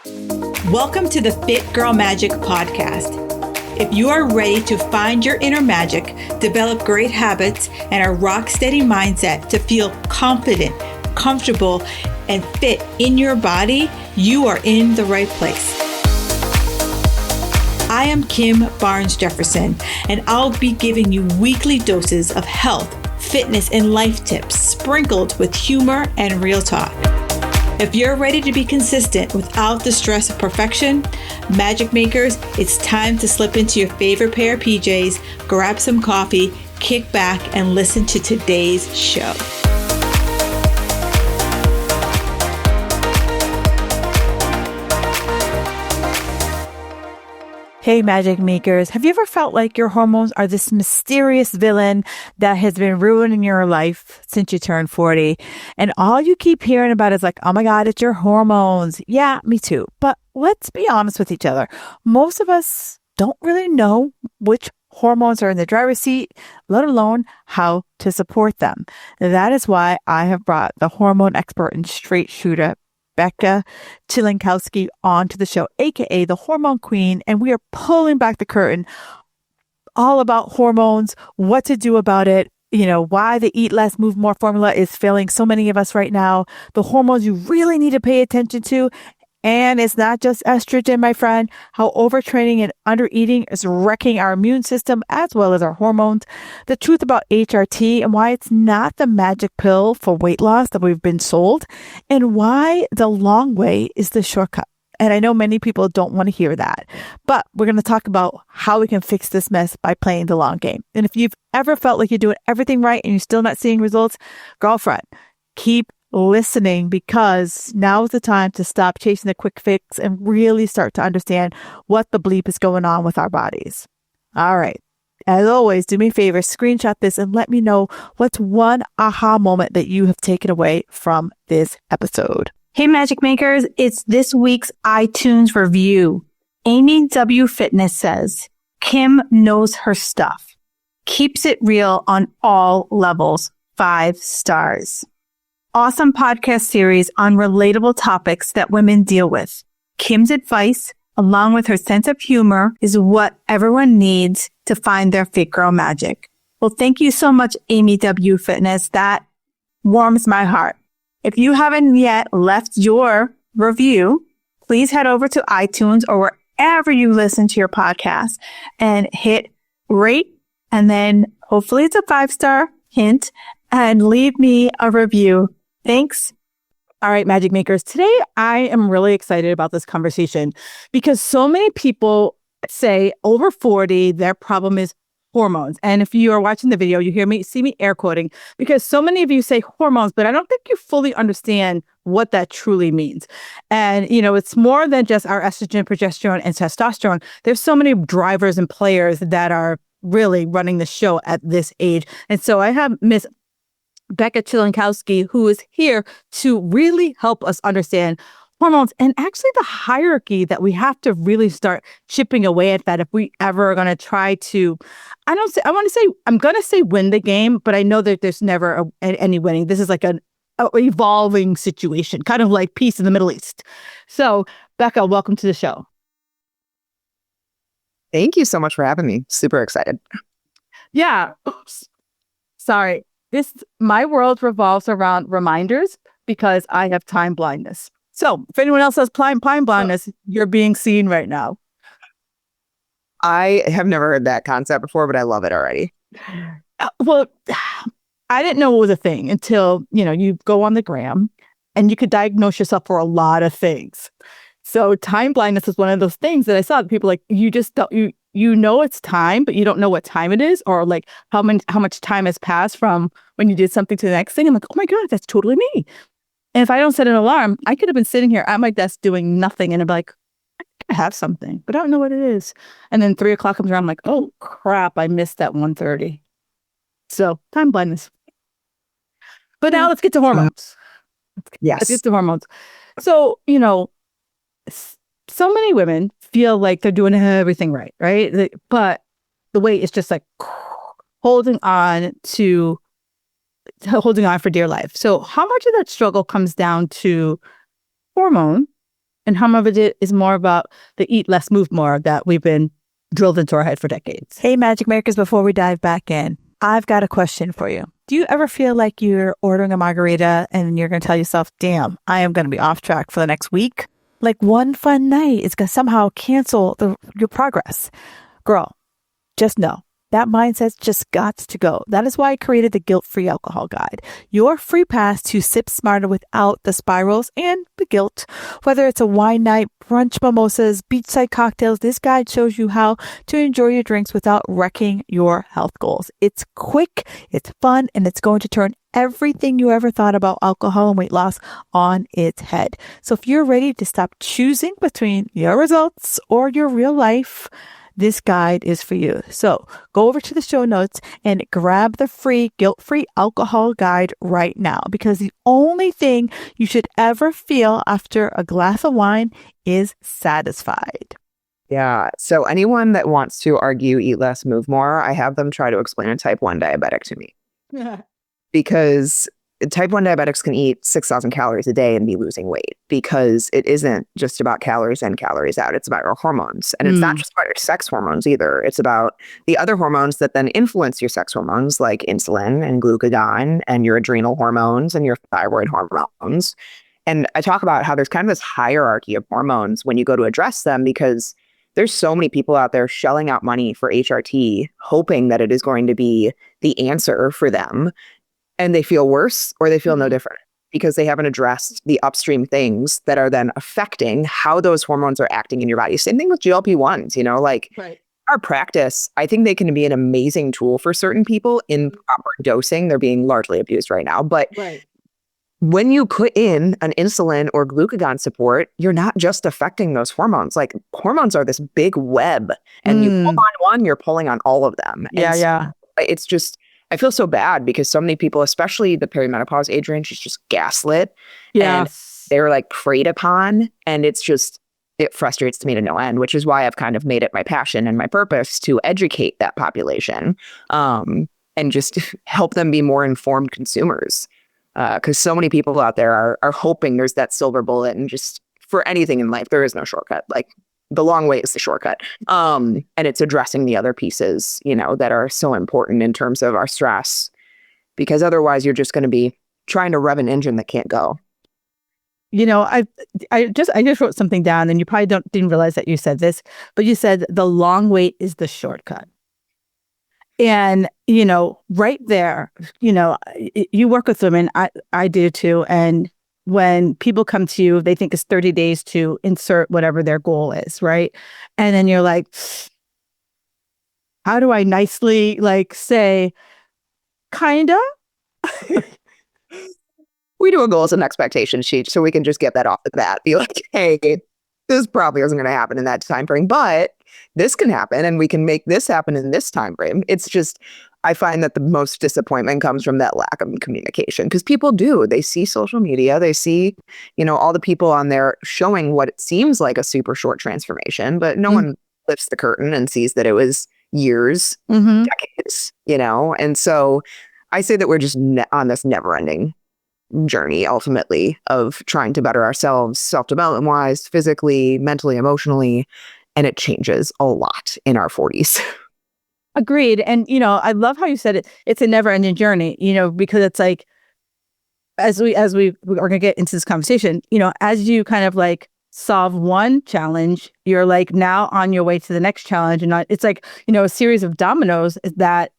Welcome to the Fit Girl Magic podcast. If you are ready to find your inner magic, develop great habits, and a rock steady mindset to feel confident, comfortable, and fit in your body, you are in the right place. I am Kim Barnes Jefferson, and I'll be giving you weekly doses of health, fitness, and life tips sprinkled with humor and real talk. If you're ready to be consistent without the stress of perfection, magic makers, it's time to slip into your favorite pair of PJs, grab some coffee, kick back, and listen to today's show. Hey, magic makers, have you ever felt like your hormones are this mysterious villain that has been ruining your life since you turned 40? And all you keep hearing about is like, oh my God, it's your hormones. Yeah, me too. But let's be honest with each other. Most of us don't really know which hormones are in the driver's seat, let alone how to support them. That is why I have brought the hormone expert and straight shooter, Becca Chilenkowski, onto the show, aka the Hormone Queen, and we are pulling back the curtain all about hormones, what to do about it, why the eat less, move more formula is failing so many of us right now, the hormones you really need to pay attention to. And it's not just estrogen, my friend, how overtraining and undereating is wrecking our immune system as well as our hormones, the truth about HRT and why it's not the magic pill for weight loss that we've been sold, and why the long way is the shortcut. And I know many people don't want to hear that, but we're going to talk about how we can fix this mess by playing the long game. And if you've ever felt like you're doing everything right and you're still not seeing results, girlfriend, keep listening, because now is the time to stop chasing the quick fix and really start to understand what the bleep is going on with our bodies. All right. As always, do me a favor, screenshot this and let me know what's one aha moment that you have taken away from this episode. Hey, Magic Makers, it's this week's iTunes review. Amy W. Fitness says, Kim knows her stuff. Keeps it real on all levels. 5 stars. Awesome podcast series on relatable topics that women deal with. Kim's advice, along with her sense of humor, is what everyone needs to find their fit girl magic. Well, thank you so much, Amy W. Fitness. That warms my heart. If you haven't yet left your review, please head over to iTunes or wherever you listen to your podcast and hit rate, and then hopefully it's a 5-star hint, and leave me a review. Thanks. All right, Magic Makers. Today, I am really excited about this conversation because so many people say over 40, their problem is hormones. And if you are watching the video, you see me air quoting because so many of you say hormones, but I don't think you fully understand what that truly means. And, it's more than just our estrogen, progesterone, and testosterone. There's so many drivers and players that are really running the show at this age. And so I have Miss Becca Chilenkowski, who is here to really help us understand hormones and actually the hierarchy that we have to really start chipping away at that if we ever are going to try to, I'm going to say win the game, but I know that there's never any winning. This is like an evolving situation, kind of like peace in the Middle East. So Becca, welcome to the show. Thank you so much for having me. Super excited. Yeah. Oops. Sorry. My world revolves around reminders because I have time blindness. So if anyone else has time blindness, you're being seen right now. I have never heard that concept before, but I love it already. Well, I didn't know it was a thing until, you go on the gram and you could diagnose yourself for a lot of things. So time blindness is one of those things that I saw that people like, you just don't, you know it's time, but you don't know what time it is, or like how much time has passed from when you did something to the next thing. I'm like, oh my God, that's totally me. And if I don't set an alarm, I could have been sitting here at my desk doing nothing, and I'm like, I have something, but I don't know what it is. And then 3:00 comes around, I'm like, oh crap, I missed that 1:30. So time blindness. But now let's get to hormones. Yes. Let's get to hormones. So, so many women feel like they're doing everything right? But the weight is just like holding on for dear life. So how much of that struggle comes down to hormone And how much of it is more about the eat less, move more that we've been drilled into our head for decades. Hey, Magic Makers, before we dive back in, I've got a question for you. Do you ever feel like you're ordering a margarita and you're going to tell yourself, damn, I am going to be off track for the next week? Like one fun night is going to somehow cancel your progress. Girl, just know that mindset's just got to go. That is why I created the Guilt-Free Alcohol Guide, your free pass to sip smarter without the spirals and the guilt. Whether it's a wine night, brunch mimosas, beachside cocktails, this guide shows you how to enjoy your drinks without wrecking your health goals. It's quick, it's fun, and it's going to turn everything you ever thought about alcohol and weight loss on its head. So if you're ready to stop choosing between your results or your real life, this guide is for you. So go over to the show notes and grab the free guilt-free alcohol guide right now, because the only thing you should ever feel after a glass of wine is satisfied. Yeah. So anyone that wants to argue eat less, move more, I have them try to explain a type 1 diabetic to me. Because type 1 diabetics can eat 6,000 calories a day and be losing weight, because it isn't just about calories in, calories out. It's about your hormones. And it's not just about your sex hormones either. It's about the other hormones that then influence your sex hormones, like insulin and glucagon and your adrenal hormones and your thyroid hormones. And I talk about how there's kind of this hierarchy of hormones when you go to address them, because there's so many people out there shelling out money for HRT, hoping that it is going to be the answer for them. And they feel worse or they feel no different, because they haven't addressed the upstream things that are then affecting how those hormones are acting in your body. Same thing with GLP-1s, Right. Our practice, I think they can be an amazing tool for certain people in proper dosing. They're being largely abused right now. But when you put in an insulin or glucagon support, you're not just affecting those hormones. Like, hormones are this big web, and you pull on one, you're pulling on all of them. It's just, I feel so bad, because so many people, especially the perimenopause age range, is just gaslit. And they're like preyed upon. And it's just, it frustrates me to no end, which is why I've kind of made it my passion and my purpose to educate that population, and just help them be more informed consumers. Because so many people out there are hoping there's that silver bullet, and just for anything in life, there is no shortcut. Like, the long way is the shortcut. And it's addressing the other pieces, that are so important in terms of our stress, because otherwise you're just going to be trying to rev an engine that can't go. I just wrote something down, and you probably didn't realize that you said this, but you said the long wait is the shortcut. And, right there, you work with women, I do too. And when people come to you, they think it's 30 days to insert whatever their goal is, right? And then you're like, how do I nicely say, kinda? We do a goals and expectation sheet so we can just get that off the bat. Be like, hey, this probably isn't going to happen in that time frame, but this can happen, and we can make this happen in this time frame. It's just, I find that the most disappointment comes from that lack of communication, because people they see social media, they see, all the people on there showing what it seems like a super short transformation, but no one lifts the curtain and sees that it was years, decades, and so I say that we're just on this never ending journey, ultimately, of trying to better ourselves, self-development wise, physically, mentally, emotionally, and it changes a lot in our 40s. Agreed. And, I love how you said it. It's a never ending journey, because it's like, as we are going to get into this conversation, as you kind of solve one challenge, you're now on your way to the next challenge. And it's like, a series of dominoes that,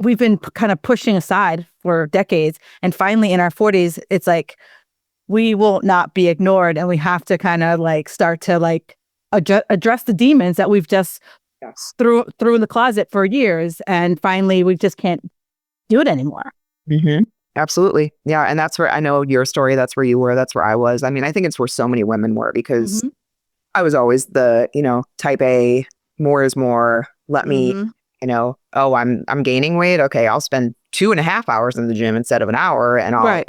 we've been kind of pushing aside for decades. And finally in our 40s, it's like, we will not be ignored, and we have to kind of start to address the demons that we've just threw in the closet for years, and finally we just can't do it anymore. Absolutely. Yeah. And that's where I know your story, that's where you were, that's where I was. I mean, I think it's where so many women were, because I was always the, type A, more is more. Let me, oh, I'm gaining weight. Okay, I'll spend 2.5 hours in the gym instead of an hour, and I'll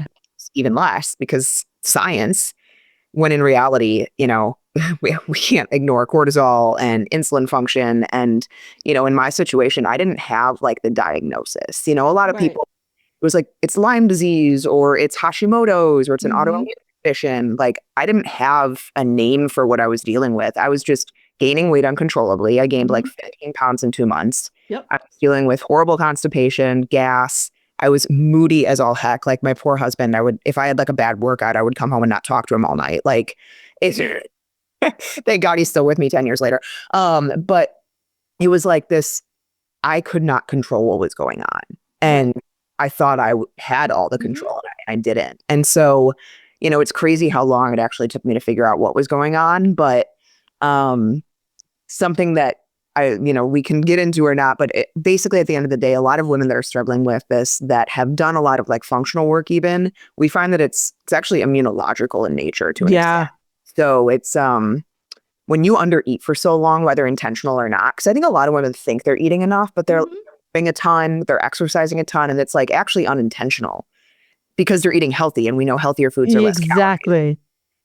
even less, because science, when in reality, we can't ignore cortisol and insulin function. And, in my situation, I didn't have the diagnosis. A lot of people was like, it's Lyme disease or it's Hashimoto's or it's an Mm-hmm. autoimmune condition. Like I didn't have a name for what I was dealing with. I was just gaining weight uncontrollably. I gained like 15 pounds in 2 months. Yep. I was dealing with horrible constipation, gas. I was moody as all heck. Like my poor husband, if I had like a bad workout, I would come home and not talk to him all night. Like it's, thank God he's still with me 10 years later. But it was like this, I could not control what was going on. And I thought I had all the control and I didn't. And so, it's crazy how long it actually took me to figure out what was going on. But something that we can get into or not, but basically at the end of the day, a lot of women that are struggling with this, that have done a lot of like functional work even, we find that it's actually immunological in nature to an extent. So it's when you undereat for so long, whether intentional or not, because I think a lot of women think they're eating enough, but they're eating a ton, they're exercising a ton, and it's like actually unintentional because they're eating healthy, and we know healthier foods are less calories. Exactly.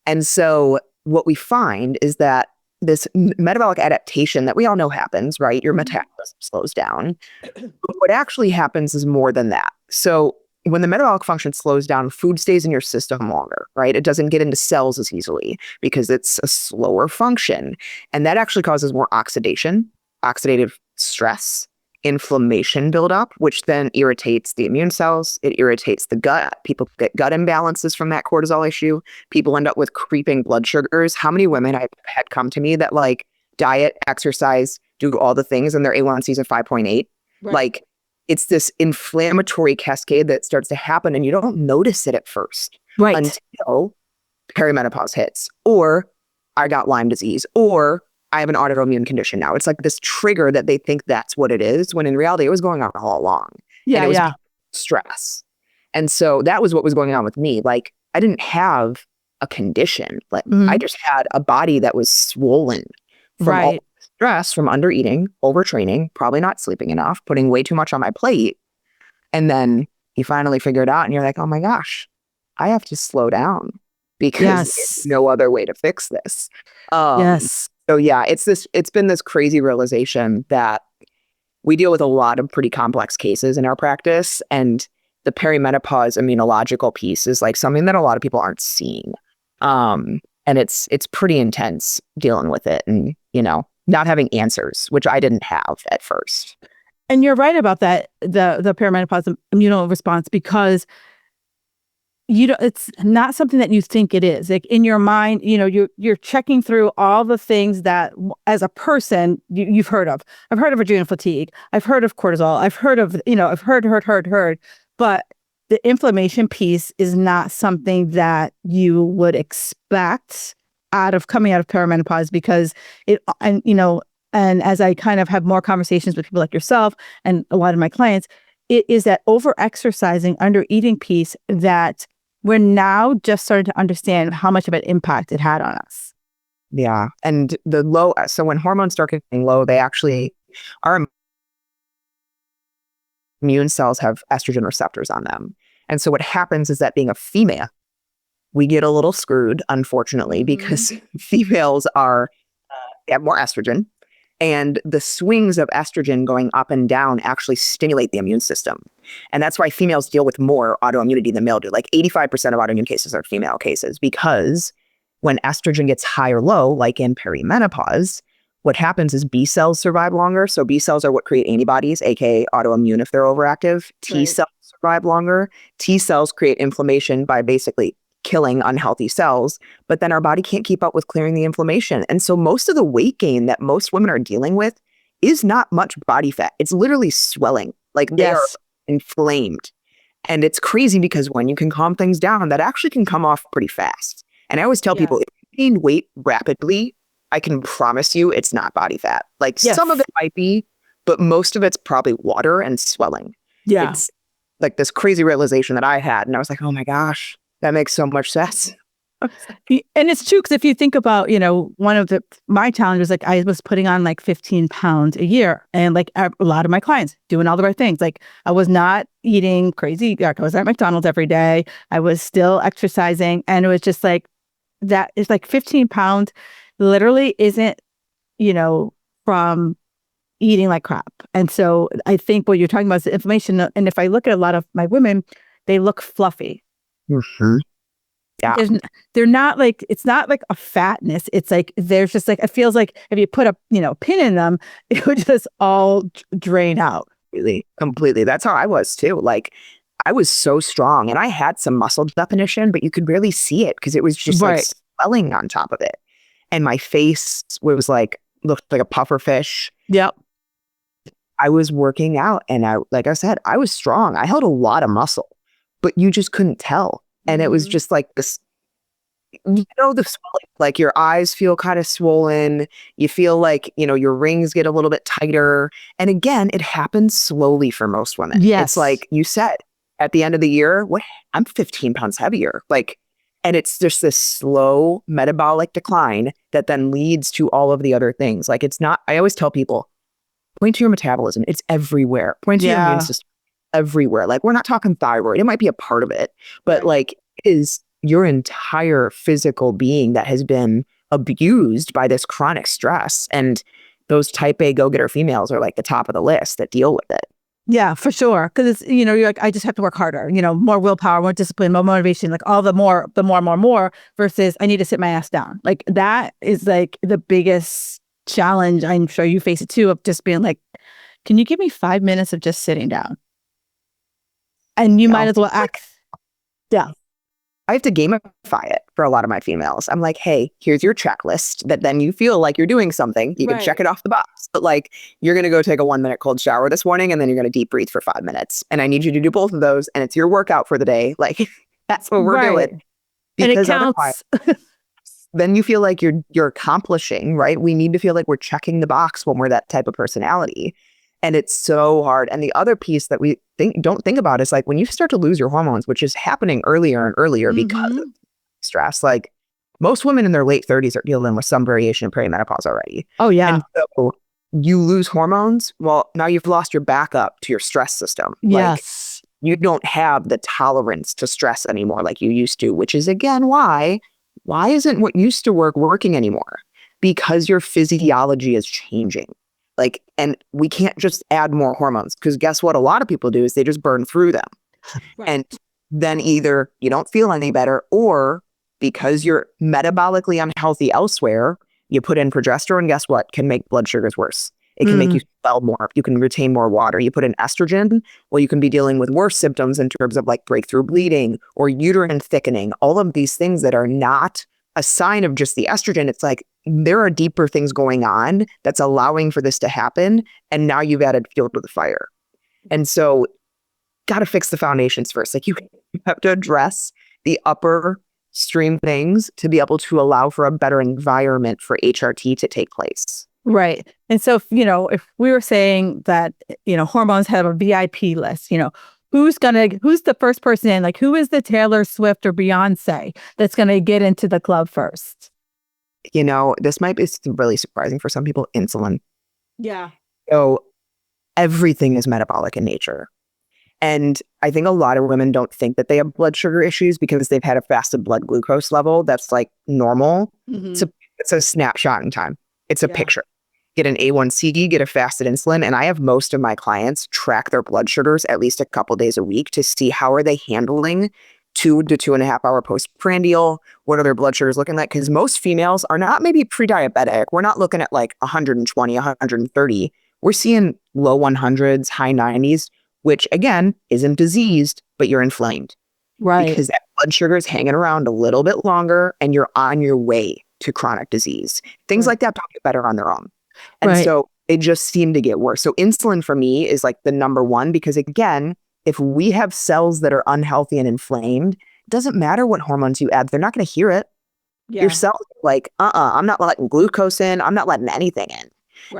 And so what we find is that this metabolic adaptation that we all know happens, right? Your metabolism slows down. But what actually happens is more than that. So when the metabolic function slows down, food stays in your system longer, right? It doesn't get into cells as easily because it's a slower function. And that actually causes more oxidation, oxidative stress, inflammation buildup, which then irritates the immune cells. It irritates the gut. People get gut imbalances from that cortisol issue. People end up with creeping blood sugars. How many women I've had come to me that like diet, exercise, do all the things, and their A1C is at 5.8? Like it's this inflammatory cascade that starts to happen and you don't notice it at first. Until perimenopause hits, or I got Lyme disease, or I have an autoimmune condition now. It's like this trigger that they think that's what it is, when in reality it was going on all along. And it was stress. And so that was what was going on with me. Like I didn't have a condition. Like I just had a body that was swollen from all stress, from under eating, overtraining, probably not sleeping enough, putting way too much on my plate. And then you finally figure it out and you're like, oh my gosh, I have to slow down because there's no other way to fix this. So yeah, it's been this crazy realization that we deal with a lot of pretty complex cases in our practice, and the perimenopause immunological piece is like something that a lot of people aren't seeing. And it's pretty intense dealing with it, and not having answers, which I didn't have at first. And you're right about that, the perimenopause immune response, because it's not something that you think it is. Like in your mind, you're checking through all the things that as a person you've heard of. I've heard of adrenal fatigue. I've heard of cortisol. I've heard of, I've heard. But the inflammation piece is not something that you would expect coming out of perimenopause, because and as I kind of have more conversations with people like yourself and a lot of my clients, it is that over exercising, under eating piece that we're now just starting to understand how much of an impact it had on us. Yeah. And so when hormones start getting low, our immune cells have estrogen receptors on them. And so what happens is that being a female, we get a little screwed, unfortunately, because females have more estrogen. And the swings of estrogen going up and down actually stimulate the immune system. And that's why females deal with more autoimmunity than male do. Like 85% of autoimmune cases are female cases, because when estrogen gets high or low, like in perimenopause, what happens is B cells survive longer. So B cells are what create antibodies, aka autoimmune if they're overactive. T cells survive longer. T cells create inflammation by basically killing unhealthy cells, but then our body can't keep up with clearing the inflammation. And so most of the weight gain that most women are dealing with is not much body fat. It's literally swelling. Like they are inflamed. And it's crazy because when you can calm things down, that actually can come off pretty fast. And I always tell people, if you gain weight rapidly, I can promise you it's not body fat. Like some of it might be, but most of it's probably water and swelling. It's like this crazy realization that I had. And I was like, oh my gosh, that makes so much sense. And it's true, because if you think about, one of my challenges, like I was putting on like 15 pounds a year, and like a lot of my clients doing all the right things. Like I was not eating crazy. I was at McDonald's every day. I was still exercising. And it was just like, that is like 15 pounds literally isn't, from eating like crap. And so I think what you're talking about is the inflammation. And if I look at a lot of my women, they look fluffy. Mm-hmm. Yeah. They're not like, it's not like a fatness. It's like, there's just like, it feels like if you put a, pin in them, it would just all drain out. Completely. That's how I was too. Like I was so strong and I had some muscle definition, but you could barely see it because it was just like swelling on top of it. And my face was like, looked like a puffer fish. Yep. I was working out and like I said, I was strong. I held a lot of muscle, but you just couldn't tell. And it was just like this, the swelling, like your eyes feel kind of swollen. You feel like, your rings get a little bit tighter. And again, it happens slowly for most women. Yes. It's like you said, at the end of the year, I'm 15 pounds heavier. And it's just this slow metabolic decline that then leads to all of the other things. Like it's not, I always tell people, point to your metabolism. It's everywhere. Point to your immune system. Everywhere. Like we're not talking thyroid. It might be a part of it, but like it is your entire physical being that has been abused by this chronic stress. And those type A go-getter females are like the top of the list that deal with it. Yeah, for sure. Because it's, you're like, I just have to work harder, more willpower, more discipline, more motivation, like all the more versus I need to sit my ass down. Like that is like the biggest challenge. I'm sure you face it too, of just being like, can you give me 5 minutes of just sitting down? And you might as well act. Yeah. I have to gamify it for a lot of my females. I'm like, hey, here's your checklist that then you feel like you're doing something. You can check it off the box. But like, you're going to go take a 1-minute cold shower this morning and then you're going to deep breathe for 5 minutes. And I need you to do both of those. And it's your workout for the day. Like, that's what we're doing. Because and it counts. Then you feel like you're accomplishing, right? We need to feel like we're checking the box when we're that type of personality. And it's so hard. And the other piece that we don't think about is like when you start to lose your hormones, which is happening earlier and earlier because of stress. Like most women in their late 30s are dealing with some variation of perimenopause already. Oh, yeah. And so you lose hormones. Well, now you've lost your backup to your stress system. Yes. Like, you don't have the tolerance to stress anymore like you used to, which is again why isn't what used to work working anymore? Because your physiology is changing. Like, and we can't just add more hormones because guess what? A lot of people do is they just burn through them. And then either you don't feel any better or because you're metabolically unhealthy elsewhere, you put in progesterone, guess what? Can make blood sugars worse. It can make you swell more. You can retain more water. You put in estrogen, well, you can be dealing with worse symptoms in terms of like breakthrough bleeding or uterine thickening, all of these things that are not a sign of just the estrogen. It's like there are deeper things going on that's allowing for this to happen. And now you've added fuel to the fire. And so got to fix the foundations first. Like you have to address the upper stream things to be able to allow for a better environment for HRT to take place. Right. And so, if we were saying that, hormones have a VIP list, who's the first person in? Like, who is the Taylor Swift or Beyonce that's going to get into the club first? This might be really surprising for some people, insulin. Yeah. So everything is metabolic in nature. And I think a lot of women don't think that they have blood sugar issues because they've had a fasted blood glucose level that's like normal. It's a snapshot in time. It's a picture. Get an A1C, get a fasted insulin. And I have most of my clients track their blood sugars at least a couple days a week to see how are they handling 2 to 2.5 hour postprandial. What are their blood sugars looking like? Because most females are not maybe pre-diabetic. We're not looking at like 120, 130. We're seeing low 100s, high 90s, which again isn't diseased, but you're inflamed. Right. Because that blood sugar is hanging around a little bit longer and you're on your way to chronic disease. Things like that don't get better on their own. And so it just seemed to get worse. So insulin for me is like the number one, because again, if we have cells that are unhealthy and inflamed, it doesn't matter what hormones you add. They're not going to hear it. Your cells are like, I'm not letting glucose in. I'm not letting anything in.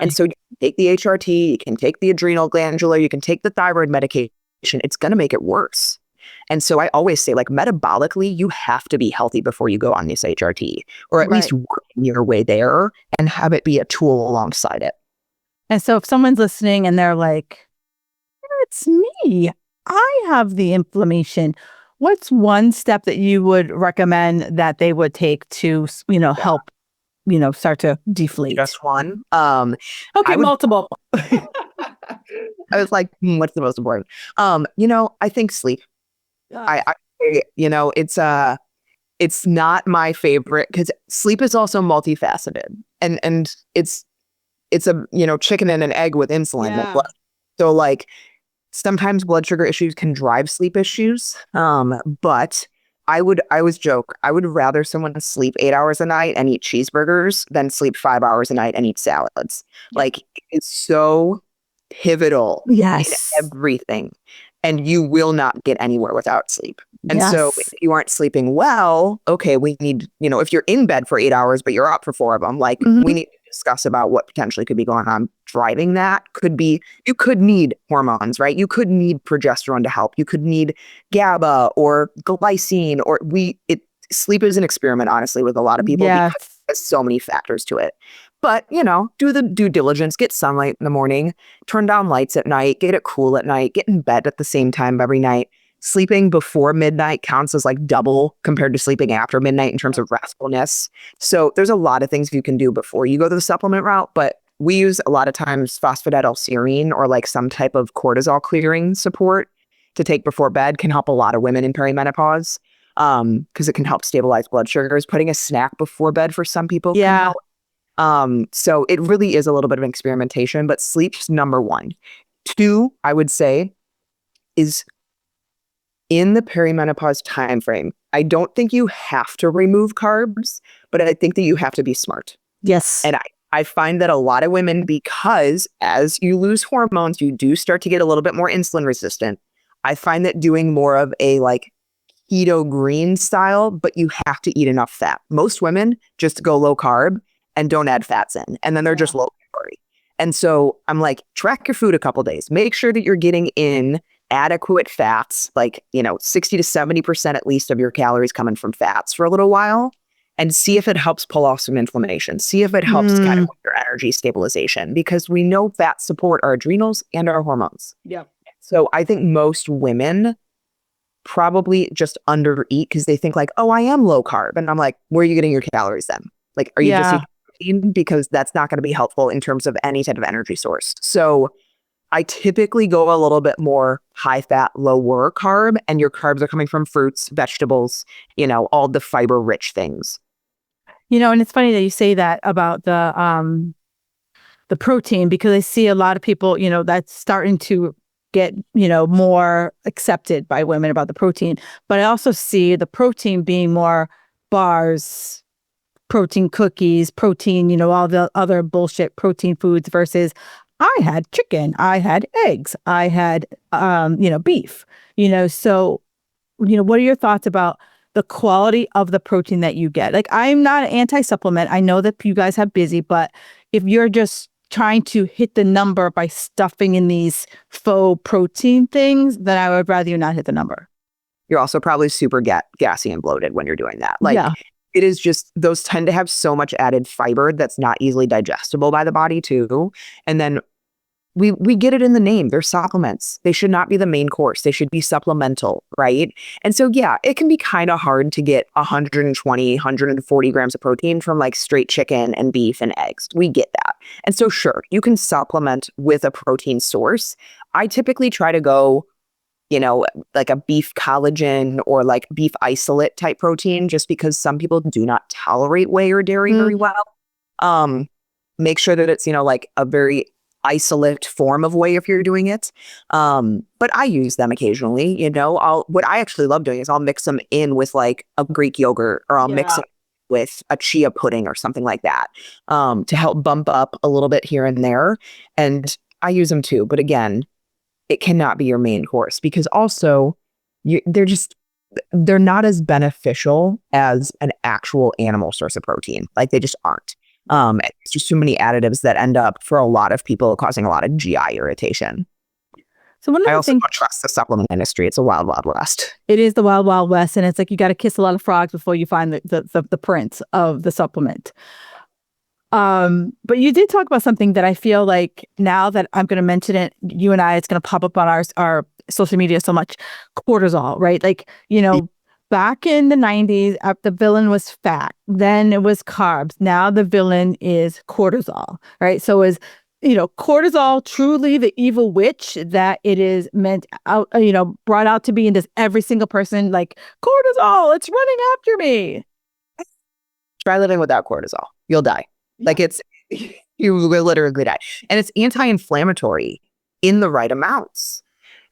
And so you can take the HRT, you can take the adrenal glandular, you can take the thyroid medication. It's going to make it worse. And so I always say, like, metabolically, you have to be healthy before you go on this HRT, or at least work your way there and have it be a tool alongside it. And so if someone's listening and they're like, it's me, I have the inflammation. What's one step that you would recommend that they would take to, help start to deflate? Just one. Okay, multiple. I was like, what's the most important? I think sleep. It's not my favorite because sleep is also multifaceted, and it's a chicken and an egg with insulin. Yeah. So like sometimes blood sugar issues can drive sleep issues. But I always joke, I would rather someone sleep 8 hours a night and eat cheeseburgers than sleep 5 hours a night and eat salads. Like it's so pivotal in everything. And you will not get anywhere without sleep. And so if you aren't sleeping well, okay, we need, if you're in bed for 8 hours, but you're up for 4 of them, like we need to discuss about what potentially could be going on. Driving that could be, you could need hormones, right? You could need progesterone to help. You could need GABA or glycine sleep is an experiment, honestly, with a lot of people because there's so many factors to it. But, do the due diligence, get sunlight in the morning, turn down lights at night, get it cool at night, get in bed at the same time every night. Sleeping before midnight counts as like double compared to sleeping after midnight in terms of restfulness. So there's a lot of things you can do before you go the supplement route, but we use a lot of times phosphatidylserine or like some type of cortisol clearing support to take before bed can help a lot of women in perimenopause because it can help stabilize blood sugars. Putting a snack before bed for some people can help. So it really is a little bit of an experimentation, but sleep's number one. 2, I would say, is in the perimenopause timeframe. I don't think you have to remove carbs, but I think that you have to be smart. Yes. And I find that a lot of women, because as you lose hormones, you do start to get a little bit more insulin resistant. I find that doing more of a like keto green style, but you have to eat enough fat. Most women just go low carb and don't add fats in, and then they're just low calorie. And so I'm like, track your food a couple days. Make sure that you're getting in adequate fats, like 60 to 70% at least of your calories coming from fats for a little while, and see if it helps pull off some inflammation. See if it helps kind of with your energy stabilization, because we know fats support our adrenals and our hormones. Yeah. So I think most women probably just undereat because they think like, oh, I am low carb. And I'm like, where are you getting your calories then? Like, are you just eating protein? Because that's not going to be helpful in terms of any type of energy source. So I typically go a little bit more high fat, lower carb, and your carbs are coming from fruits, vegetables, all the fiber rich things. And it's funny that you say that about the protein, because I see a lot of people, that's starting to get, more accepted by women about the protein. But I also see the protein being more bars, protein cookies, protein, all the other bullshit protein foods versus I had chicken, I had eggs, I had, beef, so, what are your thoughts about the quality of the protein that you get? Like, I'm not anti-supplement. I know that you guys have busy, but if you're just trying to hit the number by stuffing in these faux protein things, then I would rather you not hit the number. You're also probably super gassy and bloated when you're doing that. Like, it is just, those tend to have so much added fiber that's not easily digestible by the body too. And then we get it in the name. They're supplements. They should not be the main course. They should be supplemental, right? And so, yeah, it can be kind of hard to get 120, 140 grams of protein from like straight chicken and beef and eggs. We get that. And so, sure, you can supplement with a protein source. I typically try to go, like a beef collagen or like beef isolate type protein, just because some people do not tolerate whey or dairy very well. Make sure that it's, like a very isolate form of whey if you're doing it. But I use them occasionally, what I actually love doing is I'll mix them in with like a Greek yogurt, or I'll mix it with a chia pudding or something like that, to help bump up a little bit here and there. And I use them too. But again, it cannot be your main course, because also they're not as beneficial as an actual animal source of protein. Like, they just aren't. It's just too many additives that end up, for a lot of people, causing a lot of GI irritation. So I also don't trust the supplement industry. It's a wild, wild west. It is the wild, wild west. And it's like, you got to kiss a lot of frogs before you find the prince of the supplement. But you did talk about something that I feel like, now that I'm going to mention it, it's going to pop up on our social media so much: cortisol, right? Like, back in the 90s, the villain was fat. Then it was carbs. Now the villain is cortisol, right? So is, cortisol truly the evil witch that it is meant out, brought out to be? And does every single person like cortisol? It's running after me. Try living without cortisol. You'll die. Yeah. Like you will literally die. And it's anti-inflammatory in the right amounts.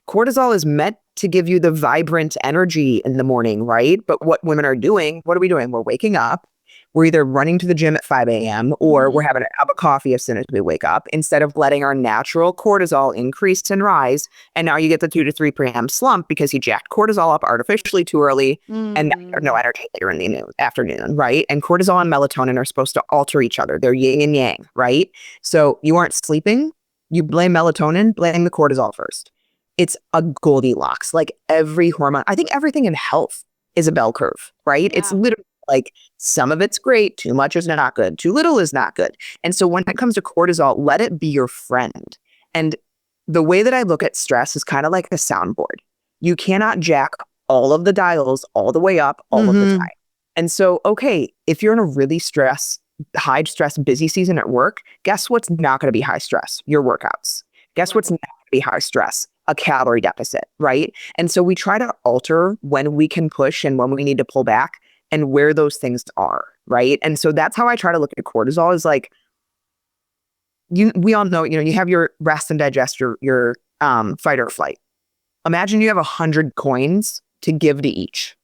Cortisol is meant to give you the vibrant energy in the morning, right? But what women are doing, what are we doing? We're waking up. We're either running to the gym at 5 a.m. or we're having a cup of coffee as soon as we wake up instead of letting our natural cortisol increase and rise. And now you get the 2 to 3 p.m. slump because you jacked cortisol up artificially too early and now you have no energy later in the afternoon, right? And cortisol and melatonin are supposed to alter each other. They're yin and yang, right? So you aren't sleeping. You blame melatonin, blame the cortisol first. It's a Goldilocks, like every hormone. I think everything in health is a bell curve, right? Yeah. It's literally like some of it's great, too much is not good, too little is not good. And so when it comes to cortisol, let it be your friend. And the way that I look at stress is kind of like a soundboard. You cannot jack all of the dials all the way up all of the time. And so, okay, if you're in a really high stress, busy season at work, guess what's not going to be high stress? Your workouts. Guess what's not going to be high stress? A calorie deficit, right? And so we try to alter when we can push and when we need to pull back and where those things are, right? And so that's how I try to look at cortisol is like, we all know, you have your rest and digest, your fight or flight. Imagine you have 100 coins to give to each.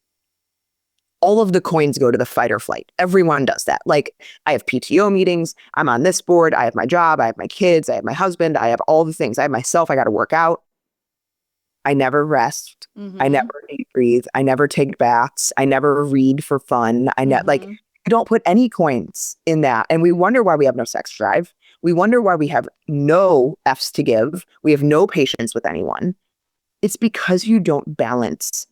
All of the coins go to the fight or flight. Everyone does that. Like I have PTO meetings. I'm on this board. I have my job. I have my kids. I have my husband. I have all the things. I have myself. I got to work out. I never rest. I never deep breathe. I never take baths. I never read for fun. I don't put any coins in that. And we wonder why we have no sex drive. We wonder why we have no F's to give. We have no patience with anyone. It's because you don't balance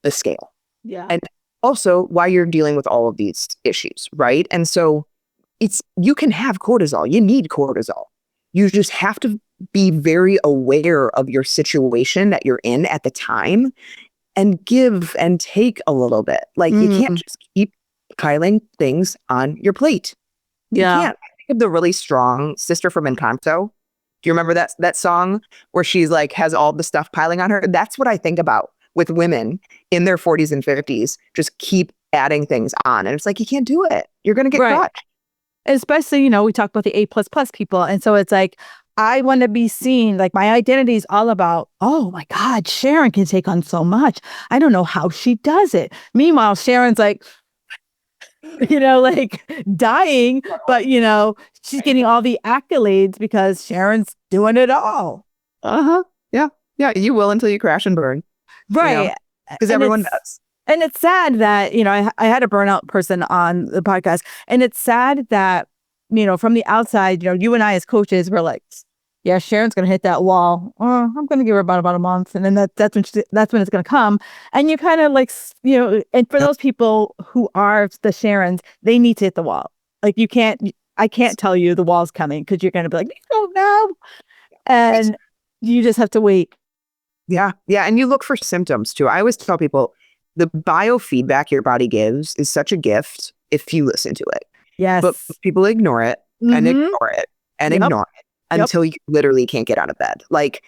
the scale. Yeah. And also why you're dealing with all of these issues, right? And so you can have cortisol. You need cortisol. You just have to be very aware of your situation that you're in at the time and give and take a little bit. Like you can't just keep piling things on your plate. Yeah. You can't. I think of the really strong Sister from Encanto. Do you remember that song where she's like has all the stuff piling on her? That's what I think about with women in their 40s and 50s. Just keep adding things on. And it's like, you can't do it. You're going to get caught. Especially, we talk about the A++ people. And so it's like, I want to be seen. Like my identity is all about, oh my God, Sharon can take on so much. I don't know how she does it. Meanwhile, Sharon's like, like dying, but she's getting all the accolades because Sharon's doing it all. Yeah. Yeah. You will until you crash and burn. Right. Because everyone does. And it's sad that, I had a burnout person on the podcast, and it's sad that, from the outside, you and I as coaches were like, yeah, Sharon's going to hit that wall. I'm going to give her about a month. And then that's when it's going to come. And you kind of like, and for those people who are the Sharons, they need to hit the wall. Like I can't tell you the wall's coming because you're going to be like, oh no. And you just have to wait. Yeah. Yeah. And you look for symptoms too. I always tell people the biofeedback your body gives is such a gift if you listen to it. Yes. But people ignore it and ignore it and ignore it until you literally can't get out of bed. Like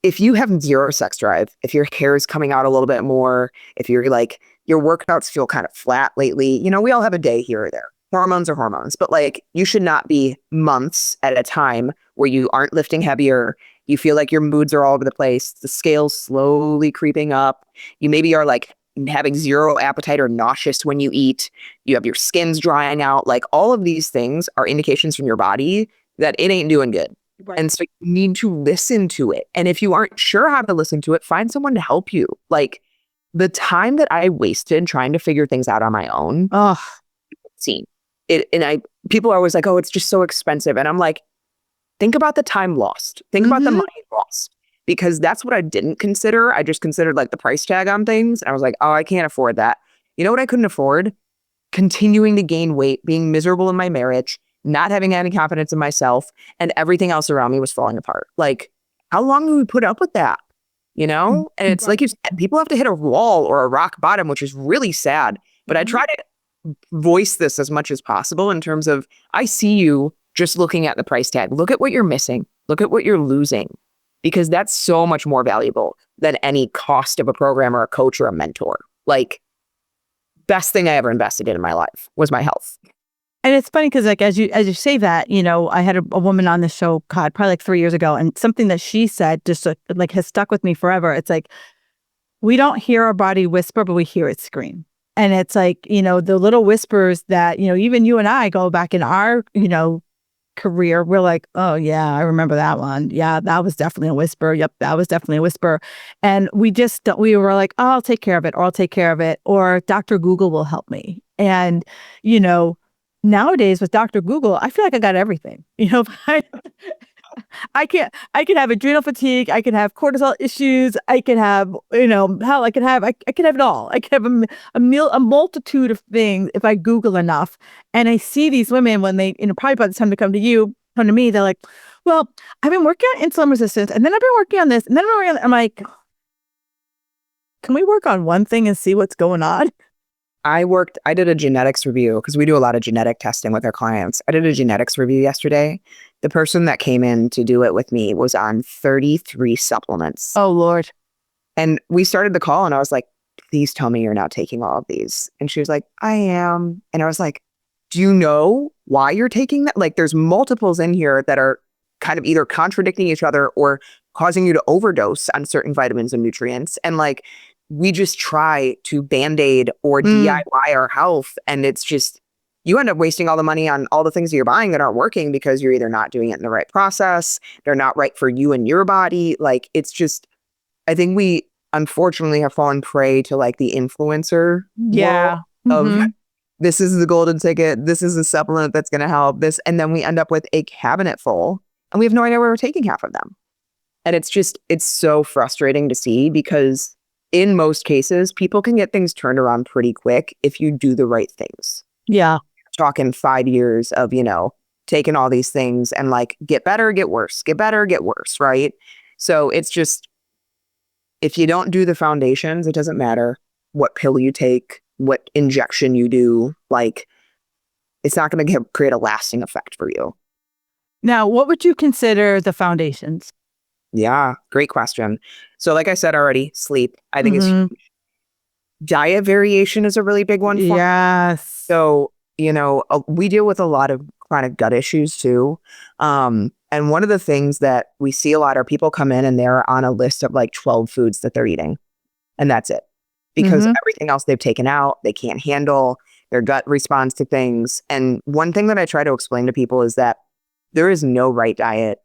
if you have zero sex drive, if your hair is coming out a little bit more, if you're like, your workouts feel kind of flat lately, we all have a day here or there. Hormones are hormones, but like you should not be months at a time where you aren't lifting heavier. You feel like your moods are all over the place. The scale's slowly creeping up. You maybe are like having zero appetite or nauseous when you eat. You have your skin's drying out. Like all of these things are indications from your body that it ain't doing good. Right. And so you need to listen to it. And if you aren't sure how to listen to it, find someone to help you. Like the time that I wasted trying to figure things out on my own, seen it. And people are always like, oh, it's just so expensive. And I'm like, think about the time lost. Think about the money lost. Because that's what I didn't consider. I just considered like the price tag on things. And I was like, oh, I can't afford that. You know what I couldn't afford? Continuing to gain weight, being miserable in my marriage, not having any confidence in myself, and everything else around me was falling apart. Like, how long do we put up with that? And it's like you said, people have to hit a wall or a rock bottom, which is really sad. But I try to voice this as much as possible in terms of, I see you just looking at the price tag. Look at what you're missing. Look at what you're losing, because that's so much more valuable than any cost of a program or a coach or a mentor. Like, best thing I ever invested in my life was my health. And it's funny because, like, as you say that, I had a woman on the show, God, probably like 3 years ago, and something that she said just like has stuck with me forever. It's like, we don't hear our body whisper, but we hear it scream. And it's like, the little whispers that, even you and I go back in our, career, we're like, oh yeah, I remember that one. Yeah, that was definitely a whisper. Yep, that was definitely a whisper. And we were like, oh, I'll take care of it, or I'll take care of it, or Dr. Google will help me. And, nowadays with Dr. Google, I feel like I got everything. I could have adrenal fatigue. I could have cortisol issues. I could have, hell, I could have it all. I could have a multitude of things if I Google enough. And I see these women when they, probably by the time they come to me, they're like, well, I've been working on insulin resistance, and then I've been working on this, and then I've been working on, I'm like, can we work on one thing and see what's going on? I did a genetics review because we do a lot of genetic testing with our clients. I did a genetics review yesterday. The person that came in to do it with me was on 33 supplements. Oh, Lord. And we started the call and I was like, please tell me you're not taking all of these. And she was like, I am. And I was like, do you know why you're taking that? Like, there's multiples in here that are kind of either contradicting each other or causing you to overdose on certain vitamins and nutrients. And like, we just try to Band-Aid or DIY our health. And it's just, you end up wasting all the money on all the things that you're buying that aren't working because you're either not doing it in the right process, they're not right for you and your body. Like, it's just, I think we unfortunately have fallen prey to like the influencer world of this is the golden ticket, this is a supplement that's going to help this. And then we end up with a cabinet full and we have no idea where we're taking half of them. And it's so frustrating to see because in most cases, people can get things turned around pretty quick if you do the right things. Yeah. Talking 5 years of, taking all these things and like get better, get worse, get better, get worse, right? So it's just, if you don't do the foundations, it doesn't matter what pill you take, what injection you do, like it's not going to create a lasting effect for you. Now, what would you consider the foundations? Yeah, great question. So like I said already, sleep, I think is huge. Diet variation is a really big one. Yes. So, we deal with a lot of chronic gut issues too. And one of the things that we see a lot are people come in and they're on a list of like 12 foods that they're eating. And that's it. Because everything else they've taken out, they can't handle, their gut responds to things. And one thing that I try to explain to people is that there is no right diet.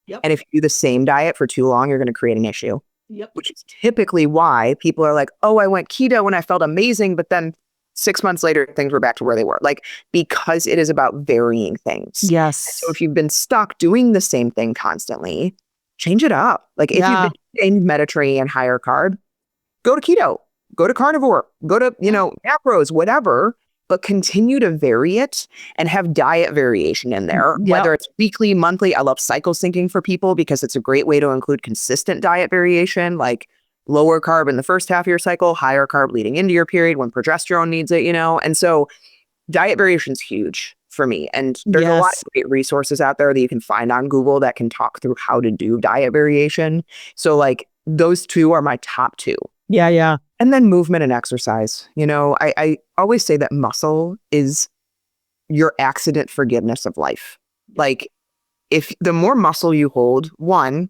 Yep. And if you do the same diet for too long, you're going to create an issue. Yep. Which is typically why people are like, oh, I went keto and I felt amazing, but then 6 months later, things were back to where they were. Like, because it is about varying things. Yes. So if you've been stuck doing the same thing constantly, change it up. Like, if you've been in Mediterranean higher carb, go to keto, go to carnivore, go to, macros, whatever, but continue to vary it and have diet variation in there, whether it's weekly, monthly. I love cycle syncing for people because it's a great way to include consistent diet variation, like lower carb in the first half of your cycle, higher carb leading into your period when progesterone needs it, And so diet variation is huge for me. And there's a lot of great resources out there that you can find on Google that can talk through how to do diet variation. So like those two are my top two. Yeah. And then movement and exercise. I always say that muscle is your accident forgiveness of life. Like, if the more muscle you hold, one,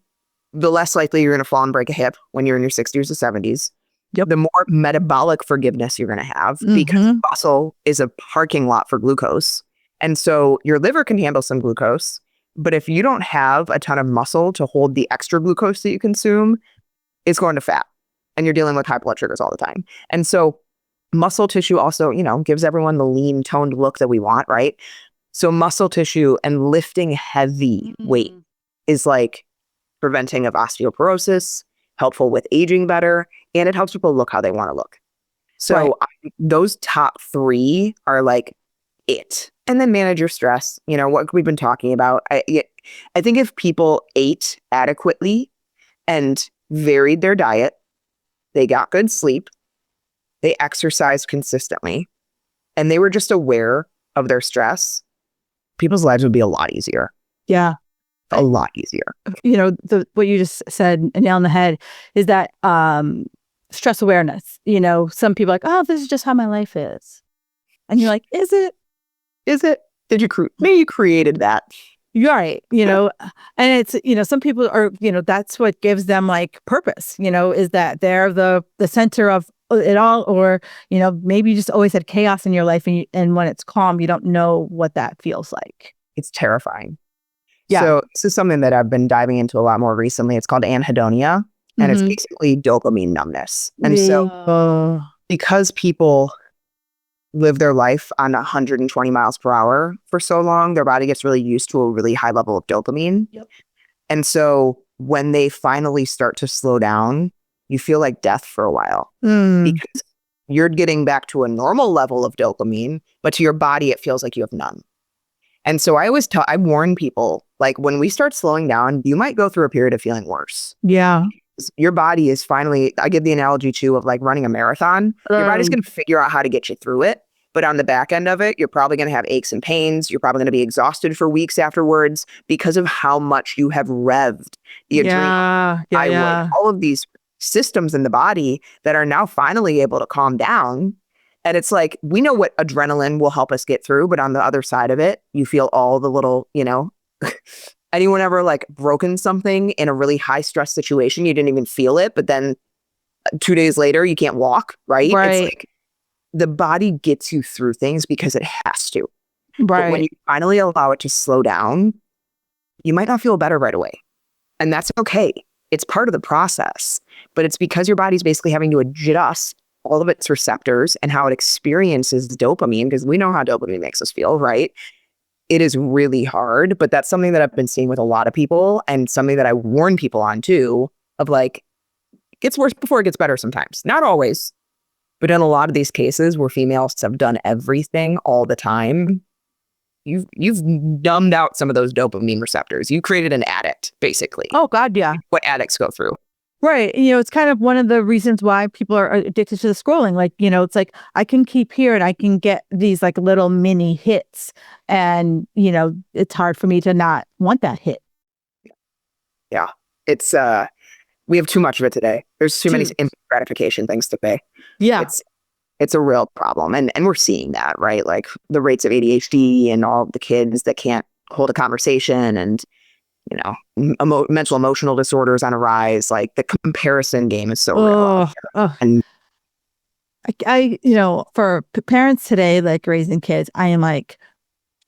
the less likely you're going to fall and break a hip when you're in your 60s or 70s. The more metabolic forgiveness you're going to have because muscle is a parking lot for glucose. And so your liver can handle some glucose. But if you don't have a ton of muscle to hold the extra glucose that you consume, it's going to fat. And you're dealing with high blood sugars all the time. And so muscle tissue also, gives everyone the lean, toned look that we want, right? So muscle tissue and lifting heavy weight is like preventing of osteoporosis, helpful with aging better, and it helps people look how they want to look. So those top three are like it. And then manage your stress, what we've been talking about. I think if people ate adequately and varied their diet, they got good sleep, they exercised consistently, and they were just aware of their stress, people's lives would be a lot easier. Yeah. A lot easier. What you just said, nail on the head, is that stress awareness. Some people are like, oh, this is just how my life is. And you're like, is it? Is it? Maybe you created that. You're right. And it's, some people are, that's what gives them like purpose, is that they're the center of it all, or, maybe you just always had chaos in your life and when it's calm, you don't know what that feels like. It's terrifying. Yeah. So this is something that I've been diving into a lot more recently. It's called anhedonia, and it's basically dopamine numbness. And so because people live their life on 120 miles per hour for so long, their body gets really used to a really high level of dopamine. Yep. And so when they finally start to slow down, you feel like death for a while because you're getting back to a normal level of dopamine, but to your body, it feels like you have none. And so I warn people, like, when we start slowing down, you might go through a period of feeling worse. Yeah. Your body is finally, I give the analogy too of like running a marathon. Your body's going to figure out how to get you through it. But on the back end of it, you're probably going to have aches and pains. You're probably going to be exhausted for weeks afterwards because of how much you have revved the adrenal, thyroid, all of these systems in the body that are now finally able to calm down. And it's like, we know what adrenaline will help us get through, but on the other side of it, you feel all the little, anyone ever like broken something in a really high stress situation? You didn't even feel it, but then 2 days later, you can't walk, right? It's like the body gets you through things because it has to. Right. But when you finally allow it to slow down, you might not feel better right away. And that's okay. It's part of the process, but it's because your body's basically having to adjust all of its receptors and how it experiences dopamine, because we know how dopamine makes us feel, right? It is really hard, but that's something that I've been seeing with a lot of people, and something that I warn people on too, of like, it gets worse before it gets better sometimes. Not always, but in a lot of these cases where females have done everything all the time, you've numbed out some of those dopamine receptors. You created an addict, basically. Oh God, yeah. What addicts go through. Right. It's kind of one of the reasons why people are addicted to the scrolling. Like, it's like, I can keep here and I can get these like little mini hits. And, it's hard for me to not want that hit. Yeah. It's, we have too much of it today. There's too many instant gratification things to pay. Yeah. It's a real problem. And we're seeing that, right? Like the rates of ADHD and all the kids that can't hold a conversation, and mental emotional disorders on a rise. Like the comparison game is so real. And I for parents today, like raising kids, I am like,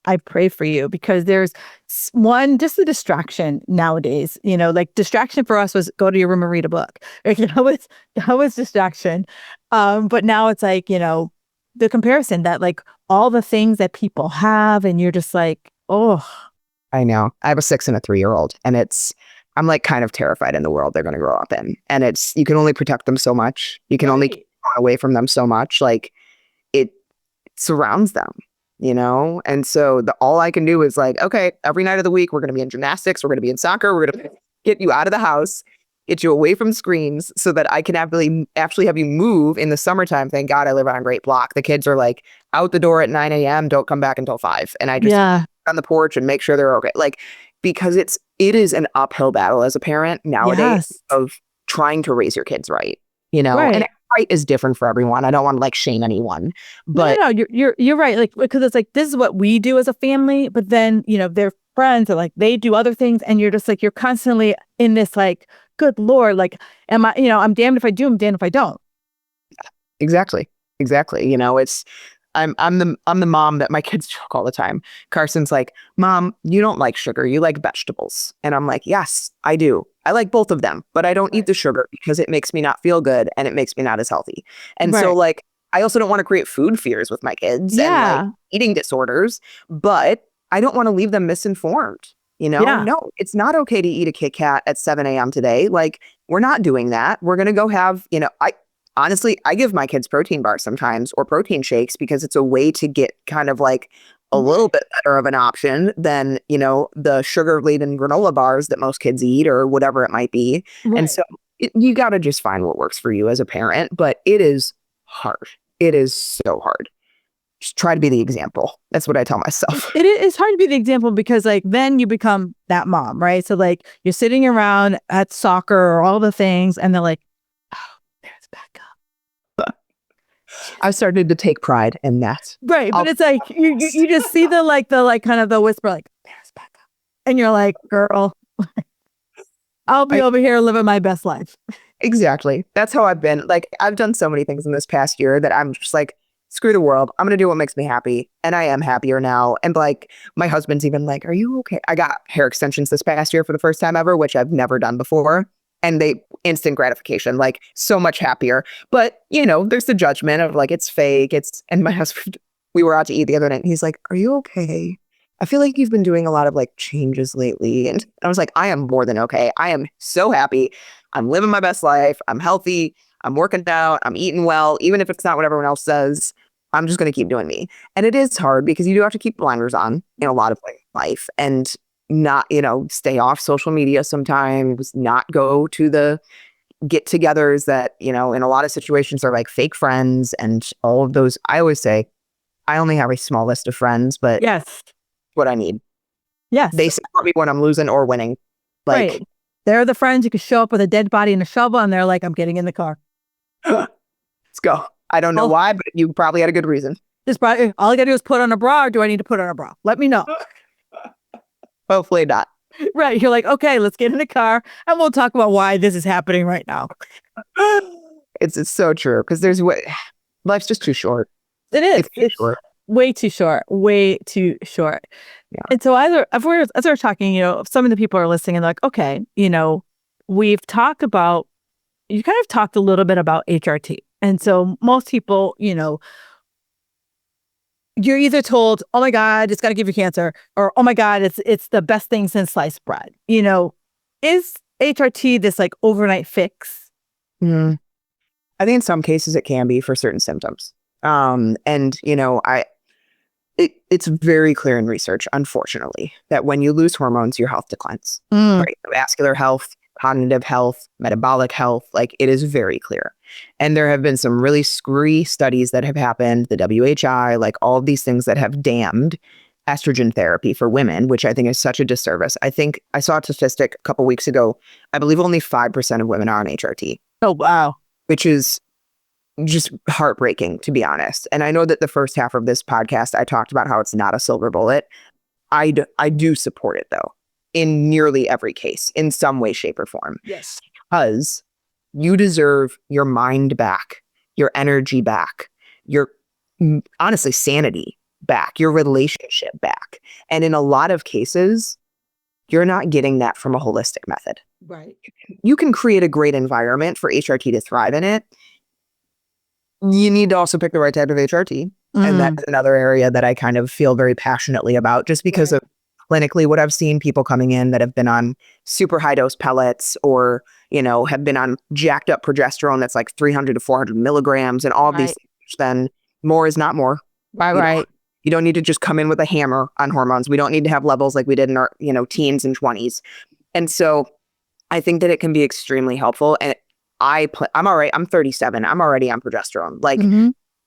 I pray for you, because there's just the distraction nowadays. Like distraction for us was go to your room and read a book. That was distraction. But now it's like, the comparison that like all the things that people have, and you're just like, oh. I know. I have a 6 and a 3-year-old, and I'm like kind of terrified in the world they're going to grow up in. And you can only protect them so much. You can only keep away from them so much. Like it surrounds them, And so all I can do is like, okay, every night of the week, we're going to be in gymnastics. We're going to be in soccer. We're going to get you out of the house, get you away from screens so that I can actually have you move in the summertime. Thank God I live on a great block. The kids are like out the door at 9 a.m. Don't come back until 5. And I just on the porch and make sure they're okay. Like, because it is an uphill battle as a parent nowadays of trying to raise your kids right, and right is different for everyone. I don't want to like shame anyone, but no, you're right. Like, because it's like, this is what we do as a family, but then, their friends are like, they do other things. And you're just like, you're constantly in this, like, good Lord, like, am I, I'm damned if I do, I'm damned if I don't. Exactly. I'm the mom that my kids joke all the time. Carson's like, Mom, you don't like sugar. You like vegetables. And I'm like, yes, I do. I like both of them, but I don't eat the sugar because it makes me not feel good and it makes me not as healthy. And so like, I also don't want to create food fears with my kids and like eating disorders, but I don't want to leave them misinformed. No, it's not okay to eat a Kit Kat at 7 a.m. today. Like, we're not doing that. We're going to go have, honestly, I give my kids protein bars sometimes, or protein shakes, because it's a way to get kind of like a little bit better of an option than, the sugar-laden granola bars that most kids eat or whatever it might be. And so, you got to just find what works for you as a parent, but it is hard. It is so hard. Just try to be the example. That's what I tell myself. It's hard to be the example because like then you become that mom, right? So like you're sitting around at soccer or all the things and they're like, oh, there's Becca. I've started to take pride in that. Right. But it's like you just see the kind of the whisper like, there's Becca. And you're like, girl, I'll be over here living my best life. Exactly. That's how I've been. Like, I've done so many things in this past year that I'm just like, screw the world. I'm going to do what makes me happy. And I am happier now. And like, my husband's even like, are you okay? I got hair extensions this past year for the first time ever, which I've never done before. And they instant gratification, like so much happier. But, you know, there's the judgment of like, it's fake. And my husband, we were out to eat the other night and he's like, are you okay? I feel like you've been doing a lot of like changes lately. And I was like, I am more than okay. I am so happy. I'm living my best life. I'm healthy. I'm working out. I'm eating well. Even if it's not what everyone else says, I'm just going to keep doing me. And it is hard because you do have to keep blinders on in a lot of life and not, you know, stay off social media sometimes, not go to the get-togethers that, you know, in a lot of situations are like fake friends and all of those. I always say, I only have a small list of friends, but yes, what I need. Yes. They support me when I'm losing or winning. Like, right. They're the friends who could show up with a dead body and a shovel and they're like, I'm getting in the car. Let's go. I don't know why, but you probably had a good reason. This probably, all I got to do is put on a bra, or do I need to put on a bra? Let me know. Hopefully not. Right. You're like, okay, let's get in the car and we'll talk about why this is happening right now. It's so true because life's just too short. It is. It's short. Way too short. Way too short. Yeah. And so as we're talking, you know, some of the people are listening and like, okay, you know, you kind of talked a little bit about HRT. And so most people, you know, you're either told, oh my God, it's got to give you cancer, or oh my God, it's the best thing since sliced bread. You know, is HRT this like overnight fix? I think in some cases it can be for certain symptoms. And you know, it's very clear in research, unfortunately, that when you lose hormones, your health declines. Right? Vascular health, cognitive health, metabolic health, like it is very clear. And there have been some really screwy studies that have happened, the WHI, like all of these things that have damned estrogen therapy for women, which I think is such a disservice. I think I saw a statistic a couple weeks ago. I believe only 5% of women are on HRT. Oh, wow. Which is just heartbreaking, to be honest. And I know that the first half of this podcast, I talked about how it's not a silver bullet. I do support it, though, in nearly every case, in some way, shape, or form. Yes. Because you deserve your mind back, your energy back, your, honestly, sanity back, your relationship back. And in a lot of cases, you're not getting that from a holistic method. Right. You can create a great environment for HRT to thrive in it. You need to also pick the right type of HRT. And that's another area that I kind of feel very passionately about, just because of clinically what I've seen, people coming in that have been on super high dose pellets or, you know, have been on jacked up progesterone that's like 300 to 400 milligrams and all of these things. Then more is not more. Right. You don't need to just come in with a hammer on hormones. We don't need to have levels like we did in our, you know, teens and 20s. And so I think that it can be extremely helpful. And I'm all right. I'm 37. I'm already on progesterone. Like,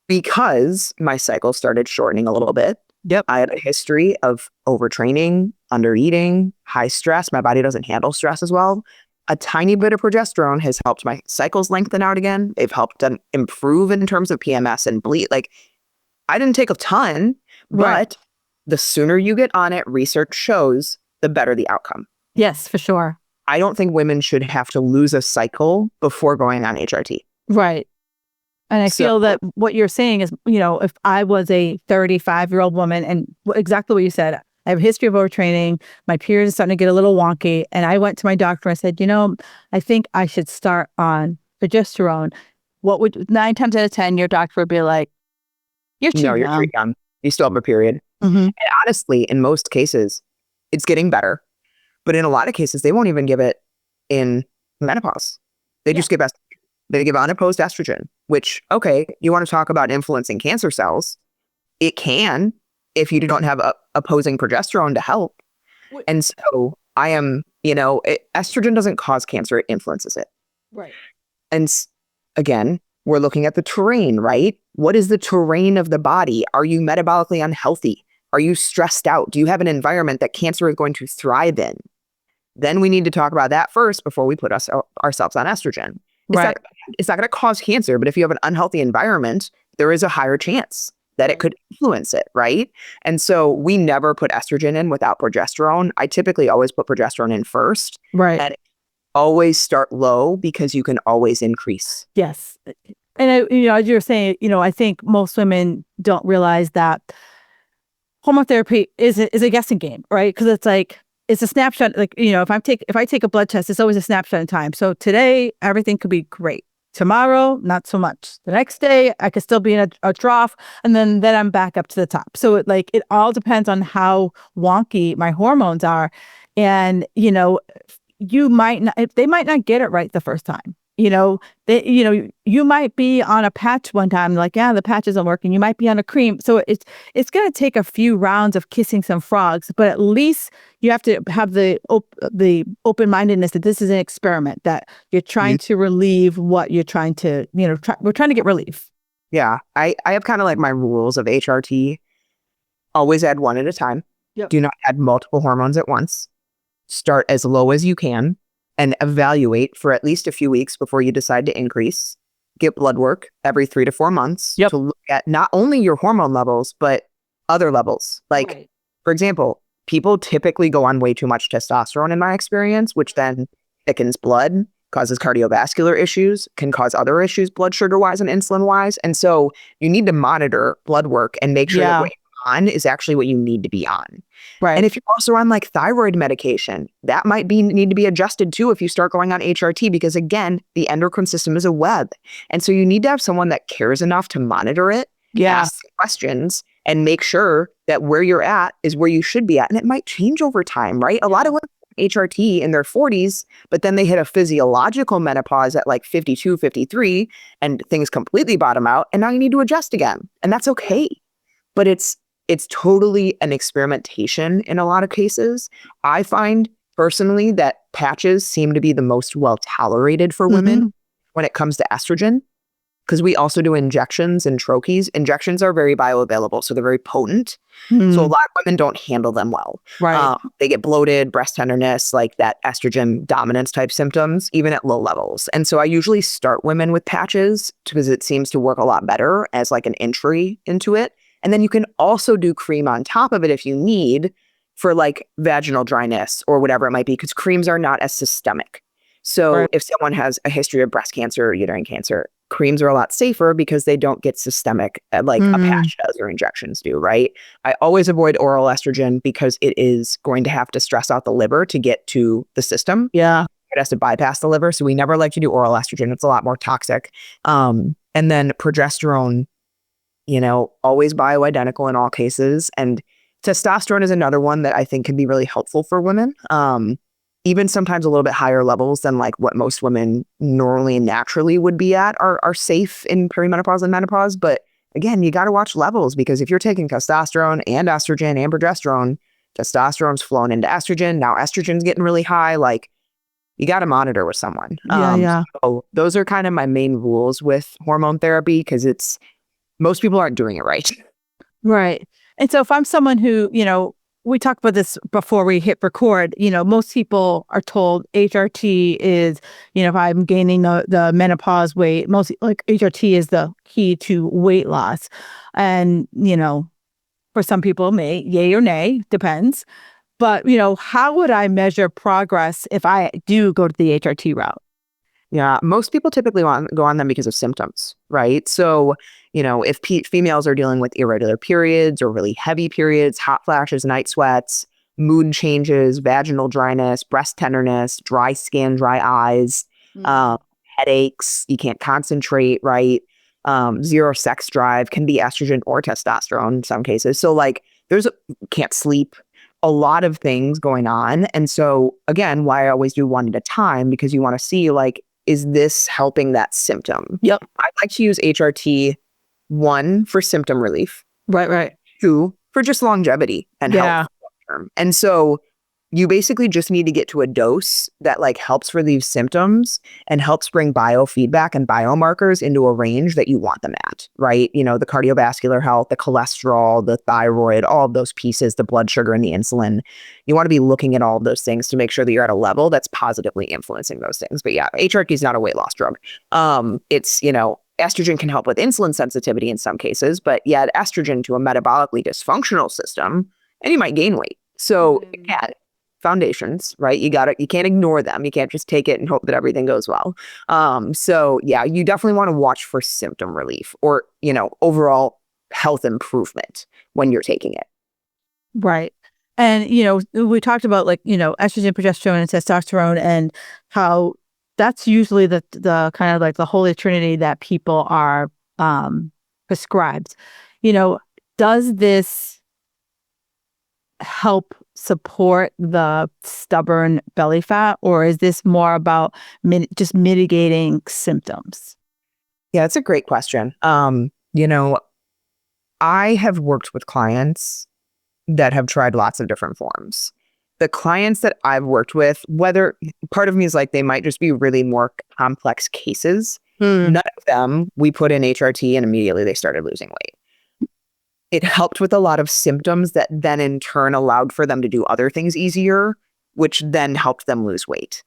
because my cycle started shortening a little bit. Yep. I had a history of overtraining, undereating, high stress. My body doesn't handle stress as well. A tiny bit of progesterone has helped my cycles lengthen out again. They've helped improve in terms of PMS and bleed. Like, I didn't take a ton, but the sooner you get on it, research shows, the better the outcome. Yes, for sure. I don't think women should have to lose a cycle before going on HRT. Right. And I feel that what you're saying is, you know, if I was a 35-year-old woman and exactly what you said, I have a history of overtraining, my period is starting to get a little wonky, and I went to my doctor and I said, you know, I think I should start on progesterone. What would 9 times out of 10, your doctor would be like, you're too young. You still have a period. And honestly, in most cases, it's getting better. But in a lot of cases, they won't even give it in menopause. They just give they give unopposed estrogen, which, okay, you want to talk about influencing cancer cells. It can, if you don't have opposing progesterone to help. And so I am, you know, estrogen doesn't cause cancer, it influences it. Right. And again, we're looking at the terrain, right? What is the terrain of the body? Are you metabolically unhealthy? Are you stressed out? Do you have an environment that cancer is going to thrive in? Then we need to talk about that first before we put ourselves on estrogen. Right. It's not going to cause cancer, but if you have an unhealthy environment, there is a higher chance that it could influence it, right? And so we never put estrogen in without progesterone. I typically always put progesterone in first. Right. And always start low because you can always increase. Yes. And as you're saying, I think most women don't realize that hormone therapy is a guessing game, right? Because it's like, it's a snapshot. Like, if I take a blood test, it's always a snapshot in time. So today, everything could be great. Tomorrow, not so much. The next day, I could still be in a trough, and then I'm back up to the top. So it all depends on how wonky my hormones are, and you might not, they might not get it right the first time. You might be on a patch one time, like, yeah, the patch isn't working. You might be on a cream. So it's going to take a few rounds of kissing some frogs, but at least you have to have the open-mindedness that this is an experiment, that you're trying to relieve what you're trying to, we're trying to get relief. Yeah. I have kind of like my rules of HRT. Always add one at a time. Yep. Do not add multiple hormones at once. Start as low as you can and evaluate for at least a few weeks before you decide to increase. Get blood work every 3 to 4 months to look at not only your hormone levels, but other levels. Like, for example, people typically go on way too much testosterone in my experience, which then thickens blood, causes cardiovascular issues, can cause other issues blood sugar wise and insulin wise. And so you need to monitor blood work and make sure that what you're on is actually what you need to be on. Right. And if you're also on like thyroid medication, that might need to be adjusted too if you start going on HRT, because again, the endocrine system is a web. And so you need to have someone that cares enough to monitor it, ask questions, and make sure that where you're at is where you should be at. And it might change over time, right? A lot of women have HRT in their 40s, but then they hit a physiological menopause at like 52, 53, and things completely bottom out. And now you need to adjust again. And that's okay. But it's totally an experimentation in a lot of cases. I find personally that patches seem to be the most well tolerated for women when it comes to estrogen, because we also do injections and troches. Injections are very bioavailable, so they're very potent. So a lot of women don't handle them well. Right. They get bloated, breast tenderness, like that estrogen dominance type symptoms, even at low levels. And so I usually start women with patches because it seems to work a lot better as like an entry into it. And then you can also do cream on top of it if you need, for like vaginal dryness or whatever it might be, because creams are not as systemic. So if someone has a history of breast cancer or uterine cancer, creams are a lot safer because they don't get systemic like a patch does or injections do, right? I always avoid oral estrogen because it is going to have to stress out the liver to get to the system. Yeah. It has to bypass the liver. So we never like to do oral estrogen. It's a lot more toxic. And then progesterone, always bioidentical in all cases. And testosterone is another one that I think can be really helpful for women. Even sometimes a little bit higher levels than like what most women normally and naturally would be at are safe in perimenopause and menopause. But again, you got to watch levels, because if you're taking testosterone and estrogen and progesterone, testosterone's flown into estrogen. Now estrogen's getting really high. Like, you got to monitor with someone. So those are kind of my main rules with hormone therapy, because most people aren't doing it right. Right. And so if I'm someone who, we talked about this before we hit record, most people are told HRT is, if I'm gaining the menopause weight, most like HRT is the key to weight loss. And, for some people, yay or nay, depends. But, how would I measure progress if I do go to the HRT route? Yeah, most people typically go on them because of symptoms, right? So, if females are dealing with irregular periods or really heavy periods, hot flashes, night sweats, mood changes, vaginal dryness, breast tenderness, dry skin, dry eyes, headaches, you can't concentrate, right? Zero sex drive, can be estrogen or testosterone in some cases. So like can't sleep, a lot of things going on. And so again, why I always do one at a time, because you want to see like, is this helping that symptom? Yep. I like to use HRT, 1, for symptom relief. Right. 2, for just longevity and health long term. And so you basically just need to get to a dose that like helps relieve symptoms and helps bring biofeedback and biomarkers into a range that you want them at, right? You know, the cardiovascular health, the cholesterol, the thyroid, all of those pieces, the blood sugar and the insulin. You want to be looking at all of those things to make sure that you're at a level that's positively influencing those things. But yeah, HRT is not a weight loss drug. It's, you know, estrogen can help with insulin sensitivity in some cases, but you add estrogen to a metabolically dysfunctional system and you might gain weight. So yeah, foundations, right? You can't ignore them. You can't just take it and hope that everything goes well. So yeah, you definitely want to watch for symptom relief or, you know, overall health improvement when you're taking it. Right. And, you know, we talked about like, you know, estrogen, progesterone, and testosterone, and how that's usually the kind of like the holy trinity that people are prescribed. You know, does this help support the stubborn belly fat, or is this more about just mitigating symptoms? Yeah, it's a great question. You know, I have worked with clients that have tried lots of different forms. The clients that I've worked with, whether part of me is like they might just be really more complex cases. None of them, we put in HRT and immediately they started losing weight. It helped with a lot of symptoms that then in turn allowed for them to do other things easier, which then helped them lose weight.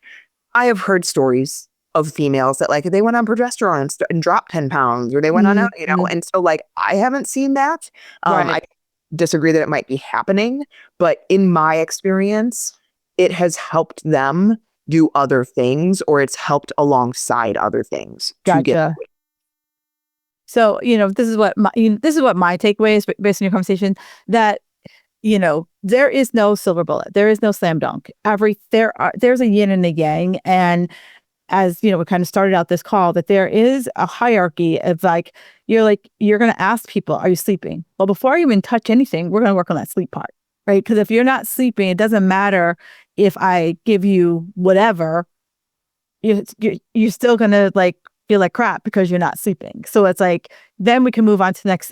I have heard stories of females that like they went on progesterone and dropped 10 pounds, or they went on, you know, and so like I haven't seen that. I disagree that it might be happening, but in my experience, it has helped them do other things, or it's helped alongside other things to get. So, you know, this is what my takeaway is based on your conversation, that, you know, there is no silver bullet. There is no slam dunk. There's a yin and a yang. And as, you know, we kind of started out this call, that there is a hierarchy of like, you're going to ask people, are you sleeping? Well, before I even touch anything, we're going to work on that sleep part, right? Because if you're not sleeping, it doesn't matter if I give you whatever, you're still going to like feel like crap because you're not sleeping. So it's like, then we can move on to the next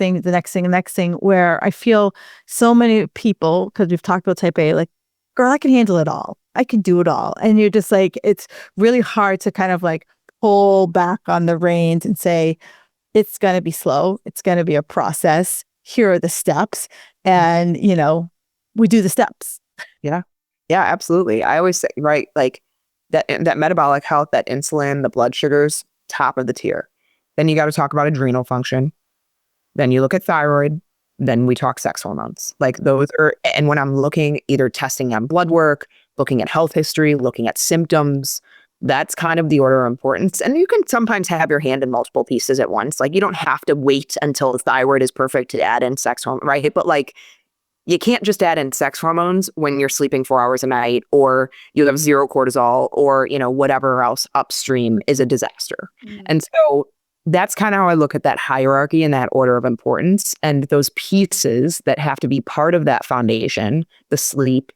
thing, where I feel so many people, because we've talked about type A, like, girl, I can handle it all. I can do it all. And you're just like, it's really hard to kind of like pull back on the reins and say, it's going to be slow. It's going to be a process. Here are the steps. And, you know, we do the steps. Yeah. Yeah, absolutely. I always say, right, like that metabolic health, that insulin, the blood sugars, top of the tier. Then you got to talk about adrenal function. Then you look at thyroid. Then we talk sex hormones. Like those are, and when I'm looking, either testing on blood work, looking at health history, looking at symptoms, that's kind of the order of importance. And you can sometimes have your hand in multiple pieces at once. Like you don't have to wait until the thyroid is perfect to add in sex hormone, right? But like, you can't just add in sex hormones when you're sleeping 4 hours a night, or you have zero cortisol, or, you know, whatever else upstream is a disaster. And so that's kind of how I look at that hierarchy and that order of importance, and those pieces that have to be part of that foundation, the sleep,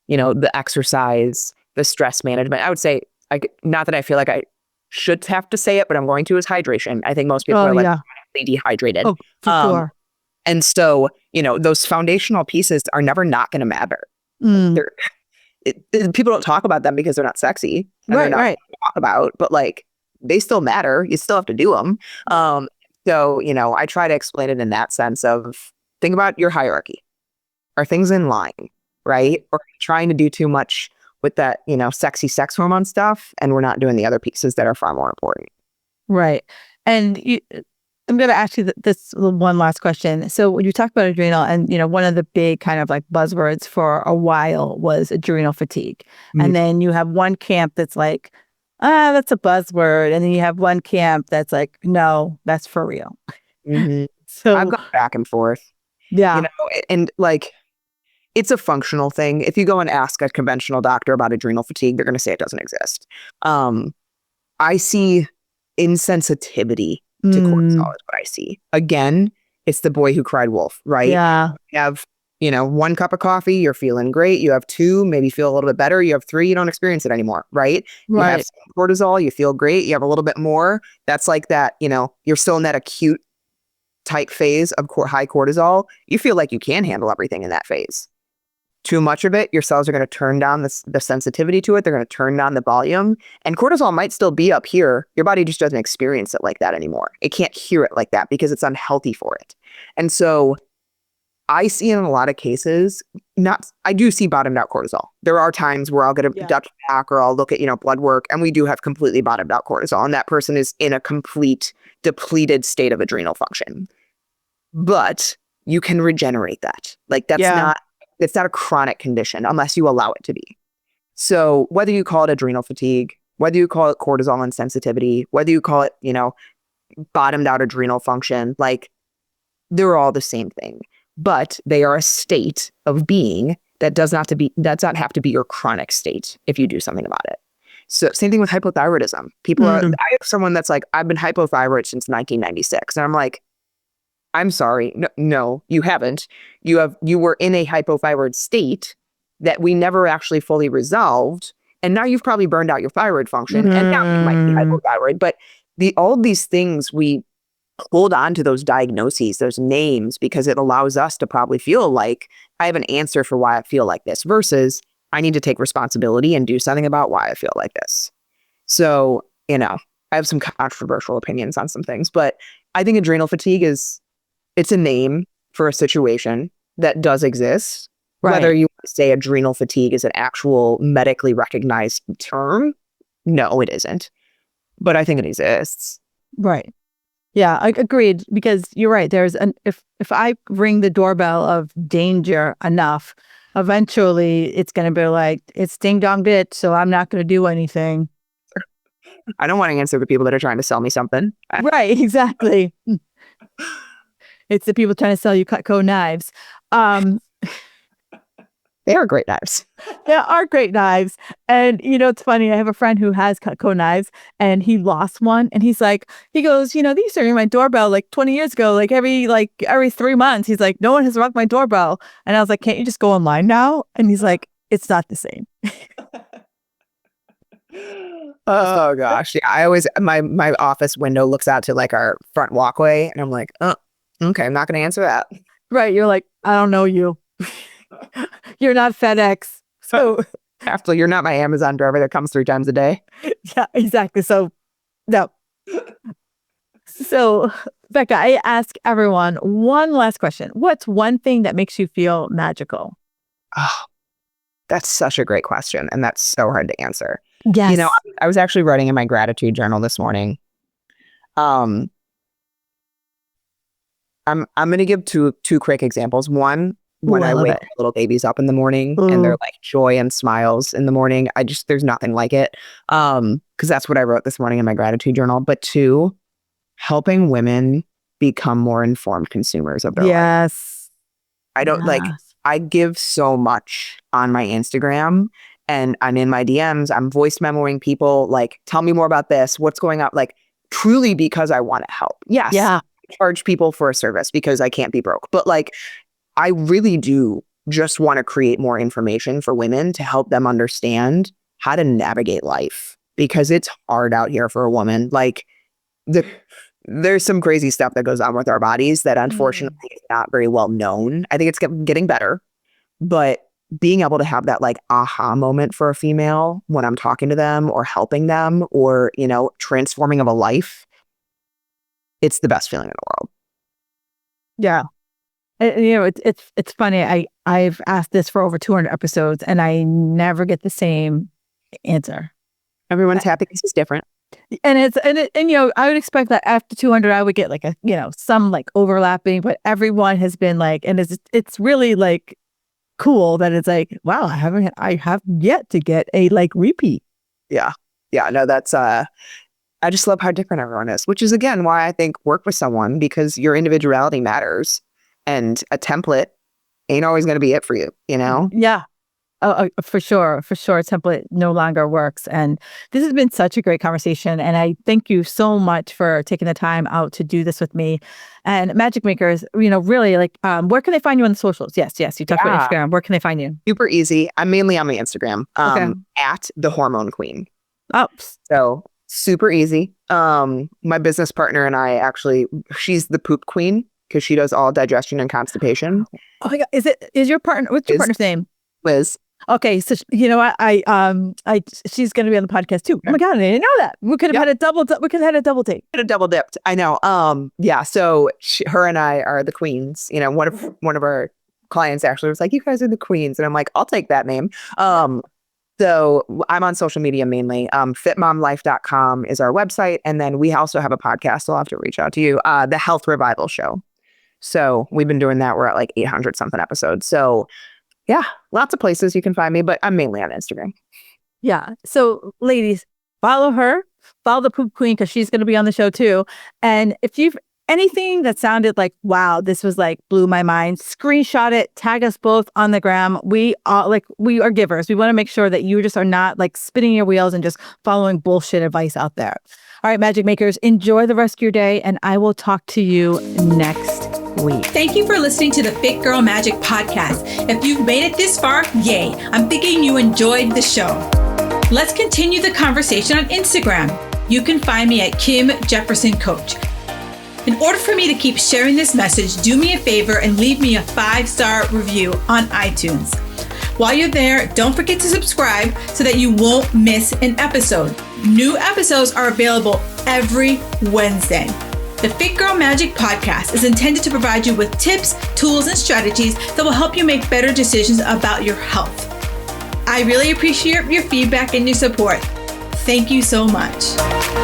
you know, the exercise, the stress management. I would say, not that I feel like I should have to say it, but I'm going to, is hydration. I think most people are like dehydrated. Oh, for sure. And so, you know, those foundational pieces are never not going to matter. People don't talk about them because they're not sexy. And they're not talk about, but like they still matter. You still have to do them. So, you know, I try to explain it in that sense of, think about your hierarchy. Are things in line, right? Or are you trying to do too much with that, you know, sexy sex hormone stuff, and we're not doing the other pieces that are far more important. Right. And I'm going to ask you this one last question. So when you talk about adrenal, and, you know, one of the big kind of like buzzwords for a while was adrenal fatigue. And then you have one camp that's like, that's a buzzword. And then you have one camp that's like, no, that's for real. So I've gone back and forth. Yeah. You know, and like, it's a functional thing. If you go and ask a conventional doctor about adrenal fatigue, they're going to say it doesn't exist. I see insensitivity to cortisol is what I see. Again, it's the boy who cried wolf, right? Yeah. You have, you know, 1 cup of coffee, you're feeling great. You have 2, maybe feel a little bit better. You have 3, you don't experience it anymore, right? You have some cortisol, you feel great. You have a little bit more. That's like that, you know, you're still in that acute type phase of high cortisol. You feel like you can handle everything in that phase. Too much of it, your cells are going to turn down the sensitivity to it. They're going to turn down the volume. And cortisol might still be up here. Your body just doesn't experience it like that anymore. It can't hear it like that because it's unhealthy for it. And so I see in a lot of cases, I do see bottomed out cortisol. There are times where I'll get a Dutch pack or I'll look at, blood work, and we do have completely bottomed out cortisol. And that person is in a complete depleted state of adrenal function. But you can regenerate that. Like it's not a chronic condition unless you allow it to be. So whether you call it adrenal fatigue, whether you call it cortisol insensitivity, whether you call it, bottomed out adrenal function, like they're all the same thing, but they are a state of being that does not have to be your chronic state if you do something about it. So same thing with hypothyroidism. I have someone that's like, I've been hypothyroid since 1996. And I'm like, I'm sorry. No, you haven't. You were in a hypothyroid state that we never actually fully resolved. And now you've probably burned out your thyroid function. And now you might be hypothyroid. But all these things, we hold on to those diagnoses, those names, because it allows us to probably feel like I have an answer for why I feel like this versus I need to take responsibility and do something about why I feel like this. So, I have some controversial opinions on some things, but I think adrenal fatigue it's a name for a situation that does exist. Right. Whether you say adrenal fatigue is an actual medically recognized term, no, it isn't. But I think it exists. Right. Yeah, I agreed, because you're right. If I ring the doorbell of danger enough, eventually it's going to be like, it's ding dong ditch, so I'm not going to do anything. I don't want to answer the people that are trying to sell me something. Right, exactly. It's the people trying to sell you Cutco knives. They are great knives. They are great knives. And, it's funny. I have a friend who has Cutco knives, and he lost one. And he goes, they used to ring my doorbell like 20 years ago, like every 3 months. He's like, no one has rung my doorbell. And I was like, can't you just go online now? And he's like, it's not the same. Oh gosh. Yeah. I always, my office window looks out to like our front walkway, and I'm like, oh, okay, I'm not going to answer that. Right. You're like, I don't know you. You're not FedEx. So after you're not my Amazon driver that comes 3 times a day. Yeah, exactly. So no. So Becca, I ask everyone one last question. What's one thing that makes you feel magical? Oh, that's such a great question. And that's so hard to answer. Yes. I was actually writing in my gratitude journal this morning. I'm going to give two quick examples. One, when I wake little babies up in the morning and they're like joy and smiles in the morning, there's nothing like it. Because that's what I wrote this morning in my gratitude journal. But 2, helping women become more informed consumers of their life. I give so much on my Instagram, and I'm in my DMs. I'm voice memoing people, like, tell me more about this. What's going on? Like, truly because I want to help. Yes. Yeah. I charge people for a service because I can't be broke. But like, I really do just want to create more information for women to help them understand how to navigate life, because it's hard out here for a woman. Like, there's some crazy stuff that goes on with our bodies that unfortunately is not very well known. I think it's getting better, but being able to have that like aha moment for a female when I'm talking to them or helping them or, transforming of a life, it's the best feeling in the world. Yeah. It's funny. I've asked this for over 200 episodes, and I never get the same answer. Everyone's happiness is different. And I would expect that after 200, I would get like some like overlapping, but everyone has been like, and it's really like cool that it's like, wow, I have yet to get a like repeat. Yeah. Yeah. No, that's, I just love how different everyone is, which is again, why I think work with someone, because your individuality matters. And a template ain't always going to be it for you, Yeah. For sure. For sure. A template no longer works. And this has been such a great conversation. And I thank you so much for taking the time out to do this with me. And Magic Makers, really like, where can they find you on the socials? Yes. You talked about Instagram. Where can they find you? Super easy. I'm mainly on my Instagram, at the Hormone Queen. Oh, so super easy. My business partner and I she's the Poop Queen, because she does all digestion and constipation. Oh my God. Is your partner, what's your partner's name? Liz. Okay, so you know what? She's going to be on the podcast too. Oh my god, I didn't know that. We could have had a double. We could have had a double take. A double dipped. I know. Yeah. So her and I are the queens. You know, one of our clients actually was like, "You guys are the queens," and I'm like, "I'll take that name." So I'm on social media mainly. Fitmomlife.com is our website, and then we also have a podcast. I'll have to reach out to you. The Health Revival Show. So we've been doing that. We're at like 800 something episodes. So yeah, lots of places you can find me, but I'm mainly on Instagram. Yeah. So ladies, follow her, follow the Poop Queen because she's going to be on the show too. And if you've anything that sounded like, wow, this was like blew my mind, screenshot it, tag us both on the gram. We are givers. We want to make sure that you just are not like spinning your wheels and just following bullshit advice out there. All right, Magic Makers, enjoy the rest of your day, and I will talk to you next week. Thank you for listening to the Fit Girl Magic podcast. If you've made it this far, yay. I'm thinking you enjoyed the show. Let's continue the conversation on Instagram. You can find me at Kim Jefferson Coach. In order for me to keep sharing this message, do me a favor and leave me a 5-star review on iTunes. While you're there, don't forget to subscribe so that you won't miss an episode. New episodes are available every Wednesday. The Fit Girl Magic podcast is intended to provide you with tips, tools, and strategies that will help you make better decisions about your health. I really appreciate your feedback and your support. Thank you so much.